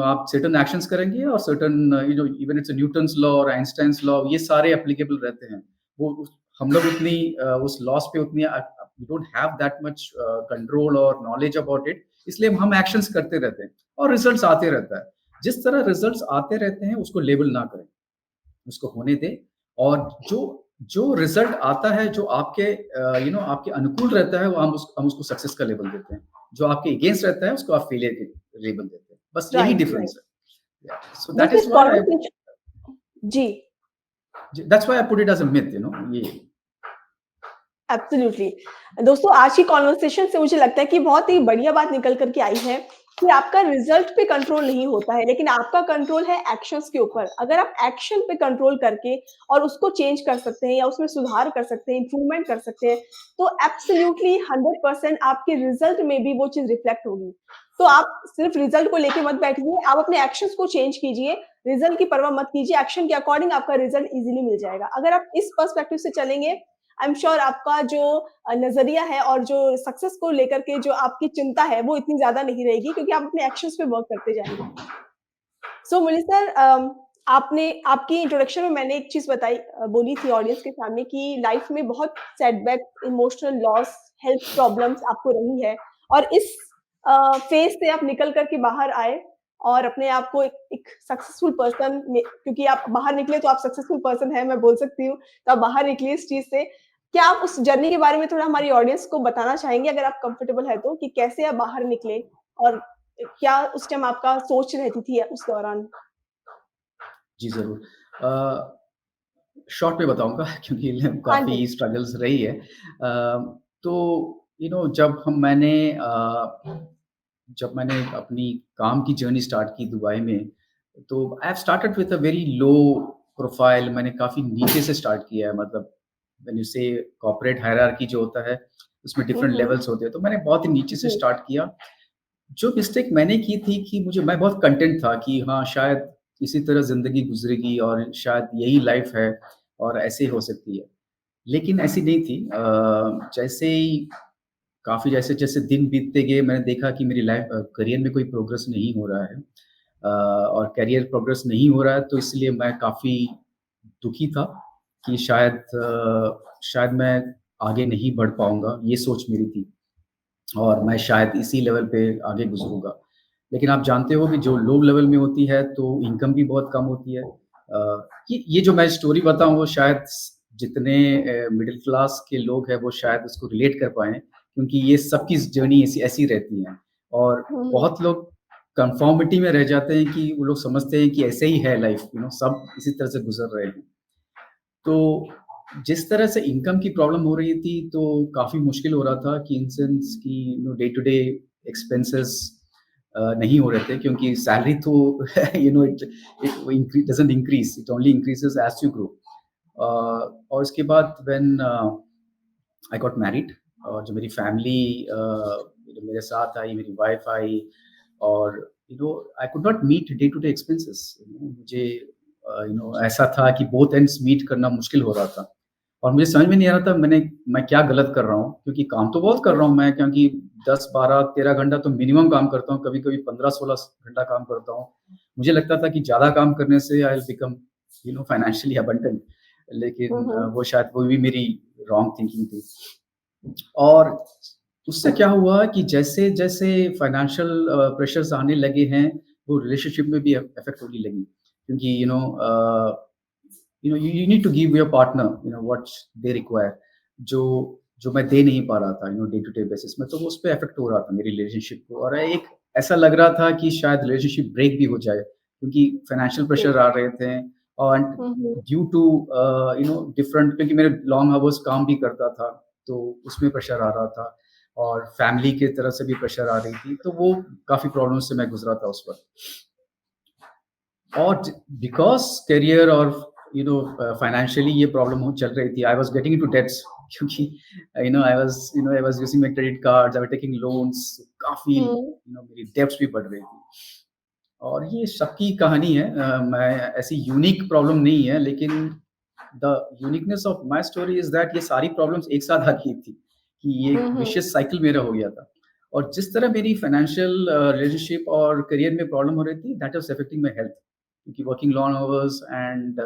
[SPEAKER 2] आप सर्टेन एक्शंस करेंगे और certain even it's Newton's law और आइंस्टाइन्स लॉ, ये सारे एप्लीकेबल रहते हैं। हम लोग उतनी उस लॉस पे उतनी we don't have that much control और नॉलेज अबाउट इट, इसलिए हम एक्शंस करते रहते हैं और रिजल्ट्स आते रहता है। जिस तरह रिजल्ट्स आते रहते हैं उसको लेबल ना करें, उसको होने दें और जो जो रिजल्ट आता है जो आपके आपके अनुकूल रहता है वो हम उसको सक्सेस का लेबल देते हैं। जो आपके अगेंस्ट रहता है उसको आप फेलियर के लेबल देते हैं। बस यही
[SPEAKER 1] राइट, राइट।
[SPEAKER 2] डिफरेंस है। सो दैट
[SPEAKER 1] दोस्तों this
[SPEAKER 2] is why I
[SPEAKER 1] conversation जी।
[SPEAKER 2] That's why I put it as a myth ये।
[SPEAKER 1] एब्सोल्युटली। दोस्तों आज की कन्वर्सेशन से मुझे लगता है कि बहुत ही बढ़िया बात निकल कर के आई है कि आपका रिजल्ट पे कंट्रोल नहीं होता है, लेकिन आपका कंट्रोल है एक्शंस के ऊपर। अगर आप एक्शन पे कंट्रोल करके और उसको चेंज कर सकते हैं या उसमें सुधार कर सकते हैं, इम्प्रूवमेंट कर सकते हैं, तो एब्सोल्युटली 100% आपके रिजल्ट में भी वो चीज़ रिफ्लेक्ट होगी। तो आप सिर्फ रिजल्ट को लेके मत बैठिए, आप अपने एक्शंस को चेंज कीजिए, रिजल्ट की परवाह मत कीजिए, एक्शन के अकॉर्डिंग आपका रिजल्ट ईज़िली मिल जाएगा। अगर आप इस पर्सपेक्टिव से चलेंगे आई एम श्योर आपका जो नज़रिया है और जो सक्सेस को लेकर के जो आपकी चिंता है, वो इतनी ज़्यादा नहीं रहेगी क्योंकि आप अपने एक्शंस पे वर्क करते जाएँगे। सो मुरली सर आपने आपकी इंट्रोडक्शन में मैंने एक चीज़ बोली थी ऑडियंस के सामने कि लाइफ में बहुत setback, emotional loss, health problems आपको रही है और इस फेज़ से आप निकल कर के बाहर आए और अपने आप को एक सक्सेसफुल पर्सन में क्योंकि आप बाहर निकले तो आप सक्सेसफुल पर्सन हैं, मैं बोल सकती हूँ। तो आप बाहर निकली इस चीज़ से। क्या आप उस जर्नी के बारे में थोड़ा हमारी ऑडियंस को बताना चाहेंगे अगर आप कंफर्टेबल है तो कि कैसे आप बाहर निकले और क्या उस टाइम आपका सोच रहती थी उस दौरान?
[SPEAKER 2] जी, ज़रूर। शॉर्ट में बताऊँगा क्योंकि
[SPEAKER 1] हाँ जी।
[SPEAKER 2] काफ़ी स्ट्रगल्स रही है। तो जब मैंने अपनी काम की जर्नी स्टार्ट की दुबई में, तो I have started with a very low profile. मैंने काफ़ी नीचे से स्टार्ट किया है, मतलब व्हेन यू से कॉर्पोरेट हायरार्की जो होता है, उसमें
[SPEAKER 1] हुँ,
[SPEAKER 2] डिफरेंट
[SPEAKER 1] हुँ।
[SPEAKER 2] लेवल्स होते हैं, तो मैंने बहुत ही नीचे से
[SPEAKER 1] जी।
[SPEAKER 2] स्टार्ट किया। जो मिस्टेक मैंने की थी कि मैं बहुत कंटेंट था कि हाँ, शायद इसी तरह ज़िंदगी गुज़रेगी और शायद यही लाइफ़ है और ऐसे ही हो सकती है। लेकिन ऐसी नहीं थी। जैसे ही काफ़ी जैसे-जैसे दिन बीतते गए मैंने देखा कि मेरी करियर में कोई प्रोग्रेस नहीं हो रहा है। और करियर प्रोग्रेस नहीं हो रहा है तो इसलिए मैं काफ़ी दुखी था कि शायद मैं आगे नहीं बढ़ पाऊँगा, ये सोच मेरी थी। और मैं शायद इसी लेवल पे आगे गुज़रूँगा। लेकिन आप जानते हो कि जो लो लेवल में होती है तो इनकम भी बहुत कम होती है। ये जो मैं स्टोरी बताऊँ वो शायद जितने मिडल क्लास के लोग हैं वो शायद उसको रिलेट कर पाएँ क्योंकि ये सबकी जर्नी ऐसी ऐसी रहती है। और
[SPEAKER 1] हुँ, हुँ।
[SPEAKER 2] बहुत लोग कन्फॉर्मिटी में रह जाते हैं कि वो लोग समझते हैं कि ऐसे ही है लाइफ़, सब इसी तरह से गुज़र रहे हैं। तो जिस तरह से इनकम की प्रॉब्लम हो रही थी, तो काफ़ी मुश्किल हो रहा था कि इन सेंस कि डे टू डे एक्सपेंसेस नहीं हो रहे थे क्योंकि सैलरी तो it it doesn't increase, it only increases as you grow. और उसके बाद व्हेन आई गॉट मैरिड और जो मेरी फैमिली जो मेरे साथ आई, मेरी वाइफ़ आई और I could not meet day to day expenses. मुझे ऐसा था कि बोथ एंड्स मीट करना मुश्किल हो रहा था। और मुझे समझ में नहीं आ रहा था मैं क्या गलत कर रहा हूँ, क्योंकि काम तो बहुत कर रहा हूँ मैं, क्योंकि 10, 12, 13 घंटा तो मिनिमम काम करता हूँ, कभी-कभी 15, 16 घंटा काम करता हूँ। मुझे लगता था कि ज़्यादा काम करने से I will become financially abundant,
[SPEAKER 1] hmm,
[SPEAKER 2] लेकिन
[SPEAKER 1] हुँ।
[SPEAKER 2] वो शायद वो भी मेरी रॉन्ग थिंकिंग थी। और उससे क्या हुआ कि जैसे-जैसे फाइनेंशियल प्रेशर्स आने लगे हैं, वो रिलेशनशिप में भी अफ़ेक्ट होने लगी। क्योंकि you need to give your partner what they require, जो जो मैं दे नहीं पा रहा था डे टू डे बेसिस में, तो वो उस पे अफ़ेक्ट हो रहा था मेरी रिलेशनशिप को, और एक ऐसा लग रहा था कि शायद रिलेशनशिप ब्रेक भी हो जाए, क्योंकि फाइनेंशियल
[SPEAKER 1] ओके।
[SPEAKER 2] प्रेशर आ रहे थे, और
[SPEAKER 1] hmm, hmm.
[SPEAKER 2] Due to different, क्योंकि मेरे लॉन्ग आवर्स काम भी करता था, तो उसमें प्रेशर आ रहा था, और फैमिली की तरफ से भी प्रेशर आ रही थी, तो वो काफ़ी प्रॉब्लम से मैं गुज़रा था उस वक़्त। और बिकॉज़ करियर और फाइनेंशियली ये प्रॉब्लम हो चल रही थी, I was getting into debts, क्योंकि I was using my credit cards, I was taking loans, काफ़ी
[SPEAKER 1] हुँ।
[SPEAKER 2] मेरी डेब्ट्स भी बढ़ रही थी। और ये सबकी कहानी है, मैं ऐसी यूनिक प्रॉब्लम नहीं है, लेकिन the uniqueness of my story is that ये सारी प्रॉब्लम्स एक साथ आ गई थी, कि ये
[SPEAKER 1] हुँ,
[SPEAKER 2] एक
[SPEAKER 1] हुँ।
[SPEAKER 2] विशियस साइकिल मेरा हो गया था। और जिस तरह मेरी फाइनेंशियल रिलेशनशिप और करियर में प्रॉब्लम हो रही थी, that was affecting my health, क्योंकि working long hours and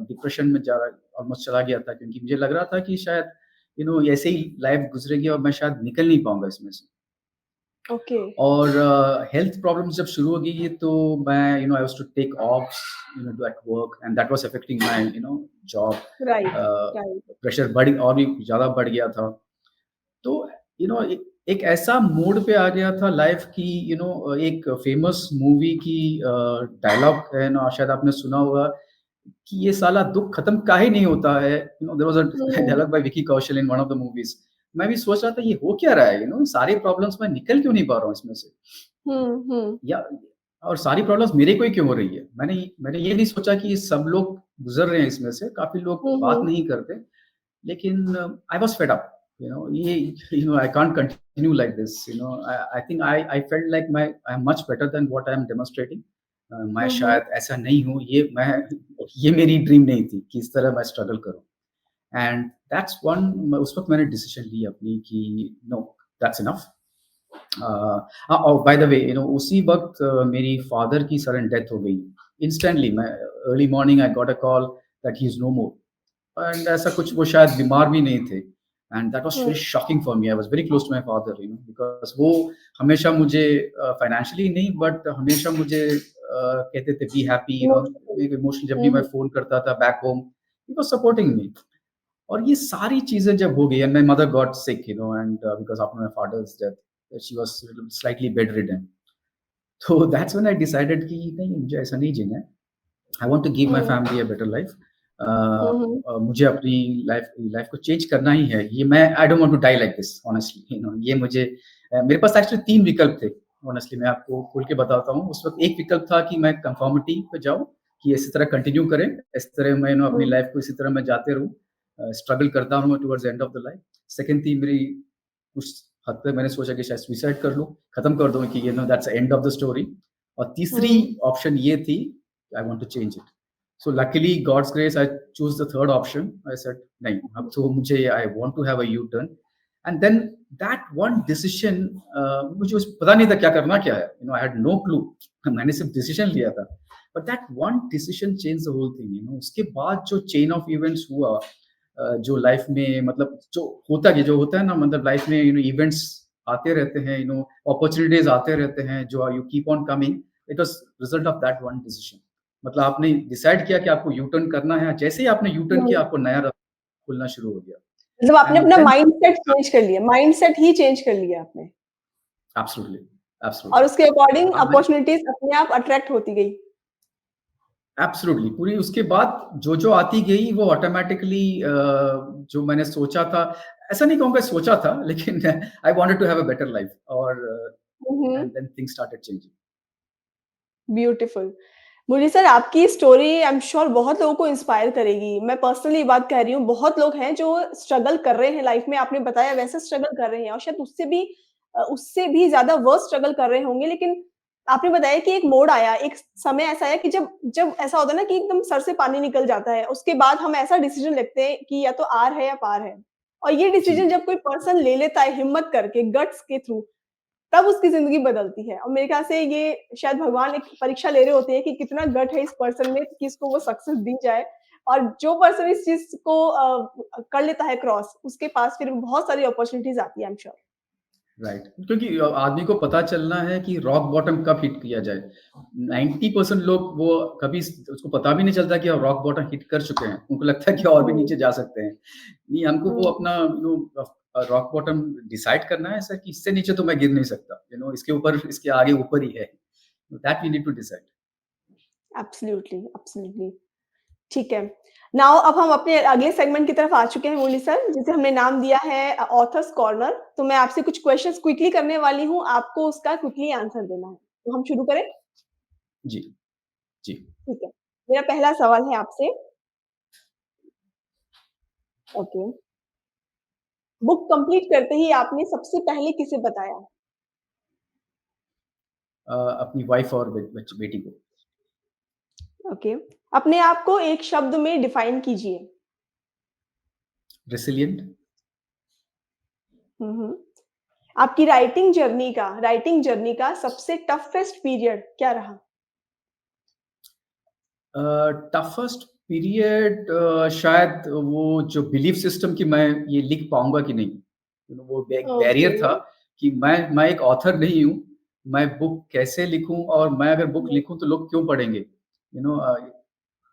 [SPEAKER 2] depression में जा ऑलमोस्ट चला गया था, क्योंकि मुझे लग रहा था कि शायद ऐसे ही लाइफ गुज़रेगी और मैं शायद निकल नहीं पाऊँगा इसमें से।
[SPEAKER 1] ओके।
[SPEAKER 2] और हेल्थ प्रॉब्लम्स जब शुरू हो गई, तो मैं I was to take offs to at work, and that was affecting my job.
[SPEAKER 1] Right, right.
[SPEAKER 2] Pressure बढ़ और भी ज़्यादा बढ़ गया था। तो एक ऐसा मोड़ पे आ गया था लाइफ की, एक फेमस मूवी की डायलॉग है ना, शायद आपने सुना होगा कि ये साला दुःख खत्म काहे नहीं होता है, there was a
[SPEAKER 1] um,
[SPEAKER 2] dialogue by Vicky Kaushal in one of the movies. मैं भी सोच रहा था ये हो क्या रहा है, सारे प्रॉब्लम्स मैं निकल क्यों नहीं पा रहा हूँ इसमें से,
[SPEAKER 1] हुँ, हुँ।
[SPEAKER 2] या और सारी प्रॉब्लम्स मेरे को ही क्यों हो रही है। मैंने ये नहीं सोचा कि सब लोग गुज़र रहे हैं इसमें से, काफ़ी लोग
[SPEAKER 1] हुँ,
[SPEAKER 2] बात
[SPEAKER 1] हुँ।
[SPEAKER 2] नहीं करते, लेकिन आई वाज़ फेड अप, ये I can't continue like this, I think I felt like I am much better than what I am demonstrating. मैं
[SPEAKER 1] हुँ, हुँ।
[SPEAKER 2] शायद ऐसा नहीं हूँ, ये मेरी ड्रीम नहीं थी कि इस तरह मैं स्ट्रगल करूँ, एंड दैट्स वन, उस वक़्त मैंने डिसीजन ली अपनी कि नो, दैट्स इनफ। और बाय द वे उसी वक़्त मेरी फादर की सडन डेथ हो गई। इंस्टेंटली, मैं early morning I got a call that he is no more, and ऐसा कुछ, वो शायद बीमार भी नहीं थे, and that was
[SPEAKER 1] um,
[SPEAKER 2] very shocking for me. I was very close to my father, because वो हमेशा मुझे फाइनेंशियली नहीं, बट हमेशा मुझे कहते थे बी हैप्पी,
[SPEAKER 1] इमोशनल।
[SPEAKER 2] इमोशनली जब भी
[SPEAKER 1] हुँ,
[SPEAKER 2] मैं
[SPEAKER 1] हुँ।
[SPEAKER 2] फ़ोन करता था back home, he was supporting me. और ये सारी चीज़ें जब हो गई, and my mother got sick, and because after my father's death she was slightly bedridden. तो दैट्स व्हेन आई डिसाइडेड कि नहीं, मुझे ऐसा नहीं जीना है। I want to give my
[SPEAKER 1] hmm,
[SPEAKER 2] family a better life.
[SPEAKER 1] Hmm, hmm.
[SPEAKER 2] मुझे अपनी लाइफ लाइफ को चेंज करना ही है। ये मैं I don't want to die like this honestly, ये मुझे मेरे पास एक्चुअली 3 विकल्प थे। हॉनेस्टली मैं आपको खोल के बताता हूँ। उस वक़्त एक विकल्प था कि मैं कन्फर्मिटी पे जाऊँ, कि इसी तरह कंटिन्यू करें, इस तरह मैं अपनी
[SPEAKER 1] हुँ,
[SPEAKER 2] लाइफ को इसी तरह मैं जाते रहूँ, स्ट्रगल करता रहूँ towards the end of the life. Second थी मेरी, उस हद तक मैंने सोचा कि शायद सुसाइड कर लूँ, खत्म कर दूँ, कि that's the end of the story. और तीसरी
[SPEAKER 1] हुँ।
[SPEAKER 2] ऑप्शन ये थी, I want to change it. So luckily, God's grace, I choose the third option. I said, नहीं, अब तो मुझे I want to have a U-turn. And then that one decision, मुझे पता नहीं था क्या करना क्या है. I had no clue. मैंने सिर्फ decision लिया था. But that one decision changed the whole thing. उसके बाद जो chain of events हुआ, जो लाइफ में, मतलब जो होता है ना, मतलब लाइफ में इवेंट्स आते रहते हैं, अपॉर्चुनिटीज आते रहते हैं, जो you keep on coming. It was result of that one decision. मतलब आपने डिसाइड किया कि आपको यू टर्न करना है, जैसे ही आपने यू टर्न
[SPEAKER 1] हुँ।
[SPEAKER 2] किया, आपको नया रास्ता खुलना शुरू हो
[SPEAKER 1] मतलब
[SPEAKER 2] गया,
[SPEAKER 1] आपने
[SPEAKER 2] एंड
[SPEAKER 1] अपना
[SPEAKER 2] देन
[SPEAKER 1] माइंडसेट चेंज कर लिया, माइंडसेट ही चेंज कर लिया आपने
[SPEAKER 2] एब्सोल्युटली,
[SPEAKER 1] और
[SPEAKER 2] एब्सोल्युटली।
[SPEAKER 1] उसके अकॉर्डिंग
[SPEAKER 2] मैंने
[SPEAKER 1] अपॉर्च्युनिटीज़ अपने आप अट्रैक्ट होती गई।
[SPEAKER 2] एब्सोल्युटली पूरी उसके बाद जो आती गई, वो ऑटोमैटिकली जो मैंने सोचा था, ऐसा नहीं कहूँगा सोचा था, लेकिन I wanted to have a better life, और
[SPEAKER 1] hmm, hmm.
[SPEAKER 2] And then things started changing.
[SPEAKER 1] Beautiful. मुझे सर आपकी स्टोरी आई एम श्योर बहुत लोगों को इंस्पायर करेगी। मैं पर्सनली ये बात कह रही हूँ, बहुत लोग हैं जो स्ट्रगल कर रहे हैं लाइफ में, आपने बताया वैसे स्ट्रगल कर रहे हैं और शायद उससे भी ज़्यादा वर्स्ट स्ट्रगल कर रहे होंगे लेकिन आपने बताया कि एक मोड़ आया, एक समय ऐसा आया कि जब जब ऐसा होता है ना कि एकदम सर से पानी निकल जाता है, उसके बाद हम ऐसा डिसीज़न लेते हैं कि या तो आर है या पार है। और ये डिसीज़न
[SPEAKER 2] जी,
[SPEAKER 1] जब कोई पर्सन ले लेता है हिम्मत करके, गट्स के थ्रू, तब उसकी ज़िंदगी बदलती है। और मेरे ख़्याल से ये शायद भगवान एक परीक्षा ले रहे होते हैं कि कितना गट है इस पर्सन में कि इसको वो सक्सेस दी जाए। और जो पर्सन इस चीज़ को कर लेता है क्रॉस, उसके पास फिर बहुत सारी अपॉर्च्युनिटीज़ आती है, आई एम श्योर।
[SPEAKER 2] राइट। क्योंकि आदमी को पता चलना है कि रॉक बॉटम कब हिट किया जाए। 90% लोग वो कभी उसको पता भी नहीं चलता कि रॉक बॉटम हिट कर चुके हैं। उनको लगता है कि और भी
[SPEAKER 1] हुँ,
[SPEAKER 2] नीचे जा सकते हैं। नहीं, हमको वो
[SPEAKER 1] हुँ।
[SPEAKER 2] अपना रॉक बॉटम डिसाइड करना है ऐसा कि इससे नीचे तो मैं गिर नहीं सकता। इसके ऊपर इसके आगे ऊपर ही है। That we need to decide.
[SPEAKER 1] Absolutely, absolutely. ठीक है। नाउ अब हम अपने अगले सेगमेंट की तरफ आ चुके हैं मुरली सर, जिसे हमने नाम दिया है ऑथर्स कॉर्नर। तो मैं आपसे कुछ क्वेश्चंस क्विकली करने वाली हूँ, आपको उसका क्विकली आंसर देना है। तो हम शुरू करें?
[SPEAKER 2] जी, जी।
[SPEAKER 1] ठीक है। मेरा पहला सवाल है आपसे। ओके। बुक कंप्लीट करते ही आपने सबसे पहले किसे बताया?
[SPEAKER 2] अपनी वाइफ और बेटी को।
[SPEAKER 1] ओके। अपने आप को एक शब्द में डिफाइन कीजिए।
[SPEAKER 2] रेसिलिएंट।
[SPEAKER 1] हुँ, हुँ। आपकी राइटिंग जर्नी का सबसे टफेस्ट पीरियड क्या रहा?
[SPEAKER 2] टफेस्ट पीरियड शायद वो जो बिलीफ सिस्टम कि मैं ये लिख पाऊँगा कि नहीं। वो एक
[SPEAKER 1] ओके।
[SPEAKER 2] बैरियर था कि मैं एक ऑथर नहीं हूँ। मैं बुक कैसे लिखूँ और मैं अगर बुक
[SPEAKER 1] हुँ,
[SPEAKER 2] लिखूँ तो लोग क्यों पढ़ेंगे? यू नो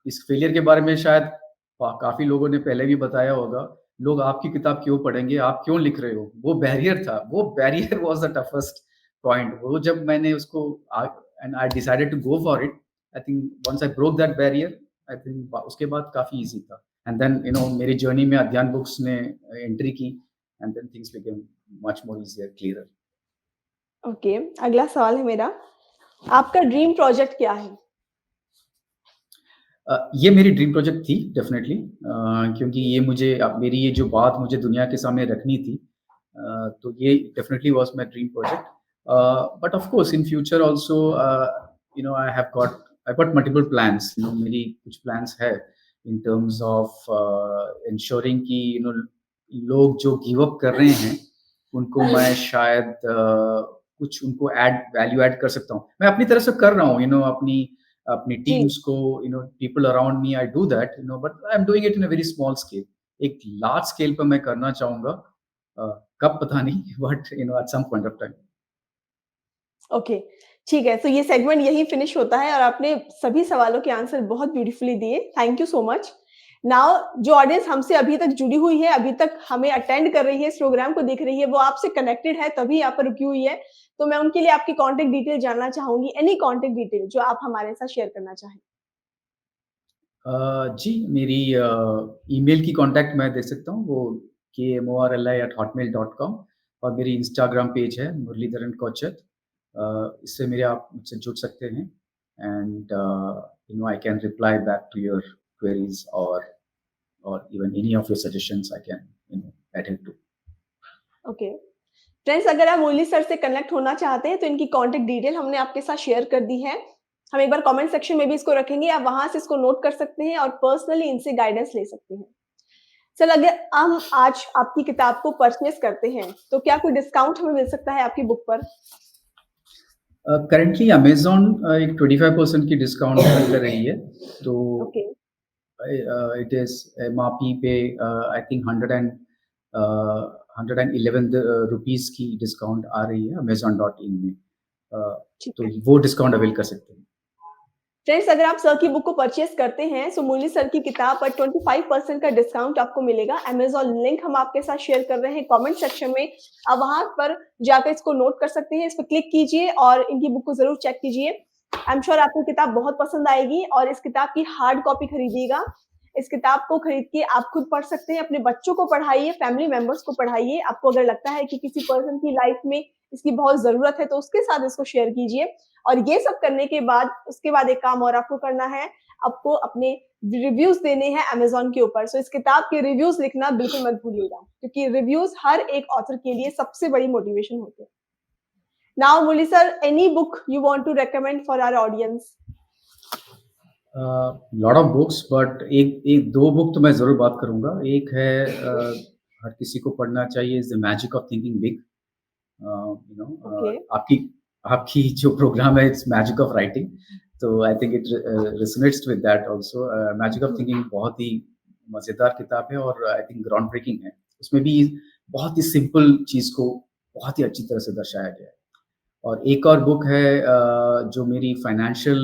[SPEAKER 2] इस फेलियर के बारे में शायद काफ़ी लोगों ने पहले भी बताया होगा। लोग आपकी किताब क्यों पढ़ेंगे? आप क्यों लिख रहे हो? वो बैरियर था। वो barrier was the toughest point. वो जब मैंने उसको आ and I decided to go for it. I think once I broke that barrier, I think उसके बाद काफ़ी ईज़ी था। एंड देन मेरी जर्नी में अध्ययन बुक्स ने एंट्री की and then things became much more easier, clearer.
[SPEAKER 1] Okay. अगला सवाल है मेरा, आपका ड्रीम प्रोजेक्ट क्या है?
[SPEAKER 2] ये मेरी ड्रीम प्रोजेक्ट थी डेफ़िनेटली, क्योंकि ये मुझे मेरी ये जो बात मुझे दुनिया के सामने रखनी थी, तो ये definitely was my dream project. But of course in future also I got multiple plans. मेरी कुछ प्लान्स है इन टर्म्स ऑफ एन्श्योरिंग कि लोग जो गिव अप कर रहे हैं, उनको मैं शायद कुछ उनको वैल्यू ऐड कर सकता हूँ। मैं अपनी तरफ से कर रहा हूँ, अपनी
[SPEAKER 1] जी।
[SPEAKER 2] टीम्स को, people around me, I do that, but I am doing it in a very small scale. एक लार्ज स्केल पर मैं करना चाहूँगा, कब पता नहीं but at some point of time.
[SPEAKER 1] Okay, ठीक है। तो ये सेगमेंट यहीं फिनिश होता है और आपने सभी सवालों के आंसर बहुत ब्यूटीफुली दिए। Thank you so much. Now जो ऑडियंस हमसे अभी तक जुड़ी हुई है, अभी तक हमें अटेंड कर रही है, इस प्रोग्राम को देख रही है, वो आपसे कनेक्टेड है तभी यहाँ पर रुकी हुई है। तो मैं उनके लिए आपकी कॉन्टैक्ट डिटेल जानना चाहूँगी, एनी कॉन्टैक्ट डिटेल जो आप हमारे साथ शेयर करना चाहें।
[SPEAKER 2] जी, मेरी ईमेल की कॉन्टैक्ट मैं दे सकता हूँ, वो kmorli@hotmail.com, और मेरी इंस्टाग्राम पेज है मुरलीधरन कोचर। इससे मेरे आप मुझसे जुड़ सकते हैं and I can reply back to your queries और even any of your suggestions I can adhere to.
[SPEAKER 1] Okay. Friends, अगर आप मुरली सर से कनेक्ट होना चाहते हैं तो इनकी कॉन्टैक्ट डिटेल हमने आपके साथ शेयर कर दी है। हम एक बार कमेंट सेक्शन में भी इसको रखेंगे, आप वहाँ से इसको नोट कर सकते हैं और पर्सनली इनसे गाइडेंस ले सकते हैं। सर, अगर हम आज आपकी किताब को परचेज़ करते हैं, तो क्या कोई डिस्काउंट हमें मिल सकता है आपकी बुक पर?
[SPEAKER 2] करंटली अमेज़न एक 25% की डिस्काउंट कर रही है, तो
[SPEAKER 1] ओके,
[SPEAKER 2] it is एमआरपी पे आई थिंक 111 रुपीस की डिस्काउंट आ रही है amazon.in में।
[SPEAKER 1] ठीक
[SPEAKER 2] तो
[SPEAKER 1] है।
[SPEAKER 2] वो डिस्काउंट अवेल कर सकते हैं।
[SPEAKER 1] फ्रेंड्स, अगर आप सर की बुक को परचेज़ करते हैं, सो मुरली सर की किताब पर 25% का डिस्काउंट आपको मिलेगा। अमेज़न लिंक हम आपके साथ शेयर कर रहे हैं कमेंट सेक्शन में। आप वहाँ पर जाकर इसको नोट कर सकते हैं, इस पे क्लिक कीजिए और इनकी बुक को ज़रूर चेक कीजिए। आई एम श्योर आपको किताब बहुत पसंद आएगी और इस किताब की हार्ड कॉपी खरीदिएगा। इस किताब को खरीद के आप खुद पढ़ सकते हैं, अपने बच्चों को पढ़ाइए, फैमिली मेंबर्स को पढ़ाइए। आपको अगर लगता है कि किसी पर्सन की लाइफ में इसकी बहुत ज़रूरत है, तो उसके साथ इसको शेयर कीजिए। और ये सब करने के बाद उसके बाद एक काम और आपको करना है, आपको अपने रिव्यूज़ देने हैं अमेज़न के ऊपर। सो इस किताब के रिव्यूज़ लिखना बिल्कुल मत भूलिएगा, क्योंकि रिव्यूज़ हर एक ऑथर के लिए सबसे बड़ी मोटिवेशन होते हैं। Now, Murli sir, any book you want to recommend for our audience?
[SPEAKER 2] Lot of books, but एक एक दो बुक तो मैं ज़रूर बात करूँगा। एक है हर किसी को पढ़ना चाहिए, is the magic of thinking big.
[SPEAKER 1] Okay.
[SPEAKER 2] आपकी आपकी जो प्रोग्राम है इट्स मैजिक ऑफ राइटिंग, तो I think it resonates with that also. Magic of thinking बहुत ही मज़ेदार किताब है और आई थिंक ग्राउंड ब्रेकिंग है। उसमें भी बहुत ही सिंपल चीज़ को बहुत ही अच्छी तरह से दर्शाया गया है। और एक और बुक है जो मेरी फाइनेंशियल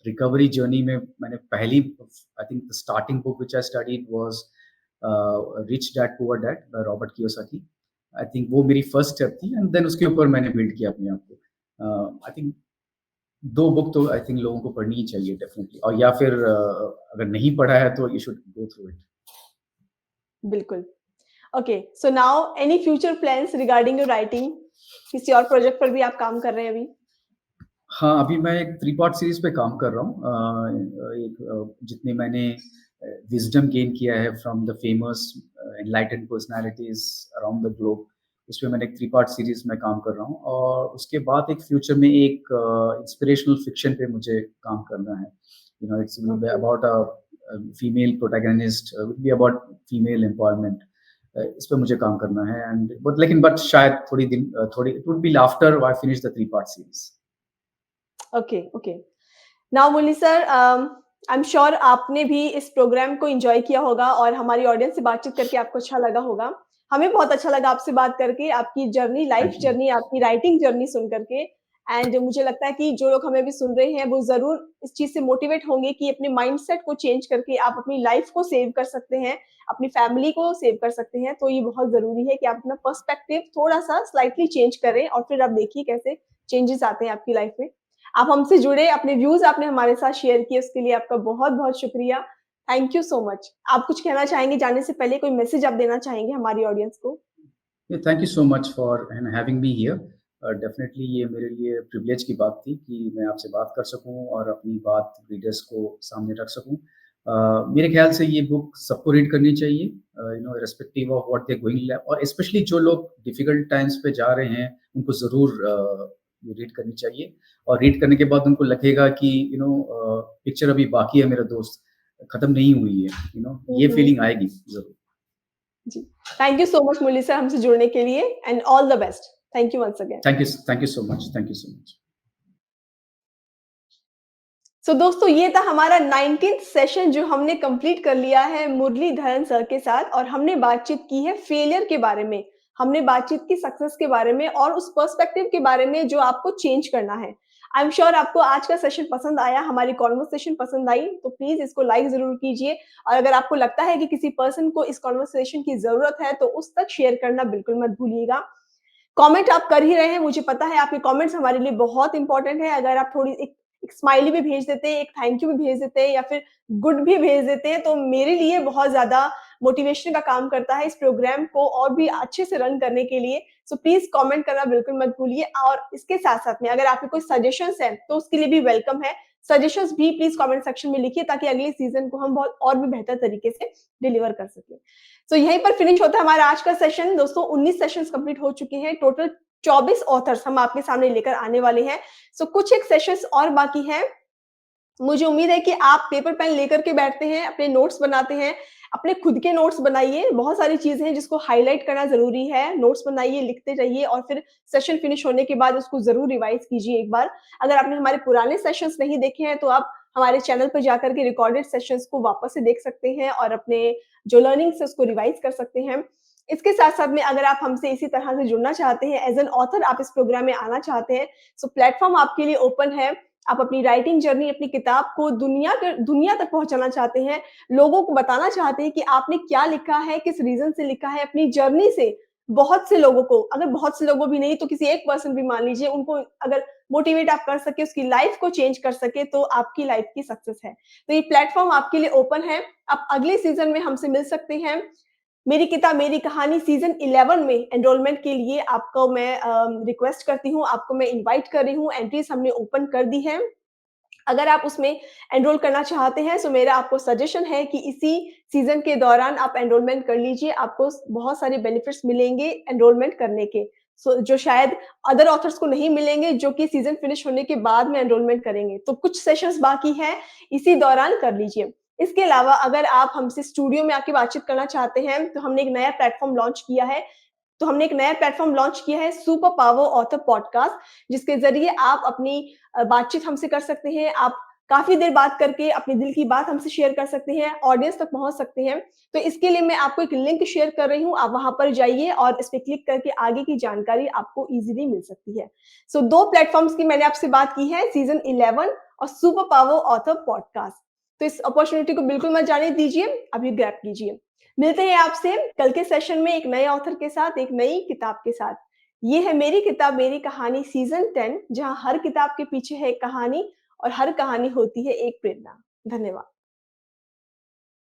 [SPEAKER 2] रिकवरी जर्नी में मैंने पहली, I think the starting book which I studied was rich dad poor dad by Robert Kiyosaki. I think वो मेरी फर्स्ट स्टेप थी एंड देन उसके ऊपर मैंने बिल्ड किया अपने आप को। आई थिंक 2 बुक तो आई थिंक लोगों को पढ़नी ही चाहिए डेफिनिटली, और या फिर अगर नहीं पढ़ा है तो you should go through it.
[SPEAKER 1] बिल्कुल। Okay, so now any future plans regarding your writing? किसी और प्रोजेक्ट पर भी आप काम कर रहे हैं अभी?
[SPEAKER 2] हाँ, अभी मैं एक 3 पार्ट सीरीज़ पे काम कर रहा हूँ। जितने मैंने विज़डम गेन किया है from the famous enlightened personalities around the globe, उसपे मैंने एक 3 पार्ट सीरीज़ में काम कर रहा हूँ। और उसके बाद एक फ्यूचर में एक इंस्पिरेशनल फ़िक्शन पे मुझे काम करना है। You know, it's will be
[SPEAKER 1] okay,
[SPEAKER 2] about female protagonist, will be about female empowerment. इस पे मुझे काम करना है एंड बट शायद थोड़ी it would be after I finish the 3 part series.
[SPEAKER 1] Okay, okay. Now Murali sir, I am sure आपने भी इस प्रोग्राम को एन्जॉय किया होगा और हमारी ऑडियंस से बातचीत करके आपको अच्छा लगा होगा। हमें बहुत अच्छा लगा आपसे बात करके, आपकी journey, life
[SPEAKER 2] thank you.
[SPEAKER 1] Journey, आपकी राइटिंग जर्नी सुन करके। एंड मुझे लगता है कि जो लोग हमें अभी सुन रहे हैं, वो ज़रूर इस चीज़ से मोटिवेट होंगे कि अपने माइंडसेट को चेंज करके आप अपनी लाइफ को सेव कर सकते हैं, अपनी फैमिली को सेव कर सकते हैं। तो ये बहुत ज़रूरी है कि आप अपना पर्सपेक्टिव थोड़ा-सा स्लाइटली चेंज करें और फिर आप देखिए कैसे चेंजेस आते हैं आपकी लाइफ में। आप हमसे जुड़े, अपने व्यूज़ आपने हमारे साथ शेयर किए, उसके लिए आपका बहुत-बहुत शुक्रिया। Thank you so much. आप कुछ कहना चाहेंगे जाने से पहले, कोई मैसेज आप देना चाहेंगे हमारी ऑडियंस को?
[SPEAKER 2] Thank you so much for having me here. Definitely ये मेरे लिए प्रिविलेज की बात थी कि मैं आपसे बात कर सकूं और अपनी बात रीडर्स को सामने रख सकूं। मेरे ख्याल से ये बुक सबको रीड करनी चाहिए, you know, respective of what they going, और स्पेशली जो लोग डिफिकल्ट टाइम्स पे जा रहे हैं उनको ज़रूर ये रीड करनी चाहिए। और रीड करने के बाद उनको लगेगा कि यू नो पिक्चर अभी बाकी है मेरे दोस्त, खत्म नहीं हुई है, यू नो, ये फीलिंग आएगी ज़रूर।
[SPEAKER 1] जी। Thank you so much Murli sir हमसे जुड़ने के लिए and all the best. Thank you once again.
[SPEAKER 2] Thank you so much, thank you so much.
[SPEAKER 1] So दोस्तों, ये था हमारा 19th सेशन जो हमने कंप्लीट कर लिया है मुरलीधरन सर के साथ और हमने बातचीत की है फेलियर के बारे में। हमने बातचीत की सक्सेस के बारे में और उस पर्सपेक्टिव के बारे में जो आपको चेंज करना है। आई एम श्योर आपको आज का सेशन पसंद आया, हमारी कन्वर्सेशन पसंद आई, तो प्लीज़ इसको लाइक ज़रूर कीजिए और अगर आपको लगता है कि किसी पर्सन को इस कन्वर्सेशन की ज़रूरत है, तो उस तक शेयर करना बिल्कुल मत भूलिएगा। कमेंट आप कर ही रहे हैं, मुझे पता है आपके कमेंट्स हमारे लिए बहुत इंपॉर्टेंट है। अगर आप थोड़ी एक स्माइली भी भेज देते हैं, एक थैंक यू भी भेज देते हैं या फिर गुड भी भेज देते हैं, तो मेरे लिए बहुत ज़्यादा मोटिवेशन का काम करता है इस प्रोग्राम को और भी अच्छे से रन करने के लिए। सो प्लीज़ कमेंट करना बिल्कुल मत भूलिए और इसके साथ-साथ में अगर आपके कोई सजेशंस हैं, तो उसके लिए भी वेलकम है। सजेशंस भी प्लीज़ कमेंट सेक्शन में लिखिए ताकि अगले सीज़न को हम बहुत और भी बेहतर तरीके से डिलीवर कर सकें। सो यहीं पर फिनिश होता है हमारा आज का सेशन। दोस्तों 19 सेशंस कंप्लीट हो चुके हैं। टोटल 24 ऑथर्स हम आपके सामने लेकर आने वाले हैं। सो कुछ एक सेशंस और बाकी हैं। मुझे उम्मीद है कि आप पेपर पेन लेकर के बैठते हैं, अपने नोट्स बनाते हैं, अपने खुद के नोट्स बनाइए। बहुत सारी चीज़ें हैं जिसको हाइलाइट करना ज़रूरी है। नोट्स बनाइए, लिखते रहिए और फिर सेशन फिनिश होने के बाद उसको ज़रूर रिवाइज़ कीजिए एक बार। अगर आपने हमारे पुराने सेशंस नहीं देखे हैं, तो आप हमारे चैनल पर जाकर के रिकॉर्डेड सेशंस को वापस से देख सकते हैं और अपने जो लर्निंग्स है उसको रिवाइज़ कर सकते हैं। इसके साथ-साथ में अगर आप हमसे इसी तरह से जुड़ना चाहते हैं, एज़ एन ऑथर आप इस प्रोग्राम में आना चाहते हैं, सो प्लेटफ़ॉर्म आपके लिए ओपन है। आप अपनी राइटिंग जर्नी, अपनी किताब को दुनिया तक पहुँचाना चाहते हैं, लोगों को बताना चाहते हैं कि आपने क्या लिखा है, किस रीज़न से लिखा है, अपनी जर्नी से बहुत से लोगों को, अगर बहुत से लोगों भी नहीं तो किसी एक पर्सन भी मान लीजिए, उनको अगर मोटिवेट आप कर सके, उसकी लाइफ़ को चेंज कर सके, तो आपकी लाइफ़ की सक्सेस है। तो ये प्लेटफ़ॉर्म आपके लिए ओपन है। आप अगले सीज़न में हमसे मिल सकते हैं। मेरी किताब मेरी कहानी सीज़न 11 में एनरोलमेंट के लिए आपको मैं रिक्वेस्ट करती हूँ, आपको मैं इनवाइट कर रही हूँ, एंट्रीज़ हमने ओपन कर दी हैं। अगर आप उसमें एनरोल करना चाहते हैं, सो मेरा आपको सजेशन है कि इसी सीज़न के दौरान आप एनरोलमेंट कर लीजिए, आपको बहुत सारे बेनिफिट्स मिलेंगे एनरोलमेंट करने के। जो शायद अदर ऑथर्स को नहीं मिलेंगे, जो कि सीज़न फिनिश होने के बाद में एनरोलमेंट करेंगे। तो कुछ सेशंस बाकी हैं, इसी दौरान कर लीजिए। इसके अलावा अगर आप हमसे स्टूडियो में आके बातचीत करना चाहते हैं, तो हमने एक नया प्लेटफ़ॉर्म लॉन्च किया है। सुपर पावर ऑथर पॉडकास्ट, जिसके ज़रिए आप अपनी बातचीत हमसे कर सकते हैं। आप काफ़ी देर बात करके अपने दिल की बात हमसे शेयर कर सकते हैं, ऑडियंस तक पहुँच सकते हैं। तो इसके लिए मैं आपको एक लिंक शेयर कर रही हूँ, आप वहाँ पर जाइए और इस पे क्लिक करके आगे की जानकारी आपको ईज़िली मिल सकती है। 2 प्लेटफ़ॉर्म्स की मैंने आपसे बात की है, सीज़न 11 और सुपर पावर ऑथर पॉडकास्ट। तो इस अपॉर्च्युनिटी को बिल्कुल मत जाने दीजिए, अभी ग्रैब कीजिए। मिलते हैं आपसे कल के सेशन में एक नए ऑथर के साथ, एक नई किताब के साथ। ये है मेरी किताब मेरी कहानी सीज़न 10, जहाँ हर किताब के पीछे है एक कहानी और हर कहानी होती है एक प्रेरणा। धन्यवाद।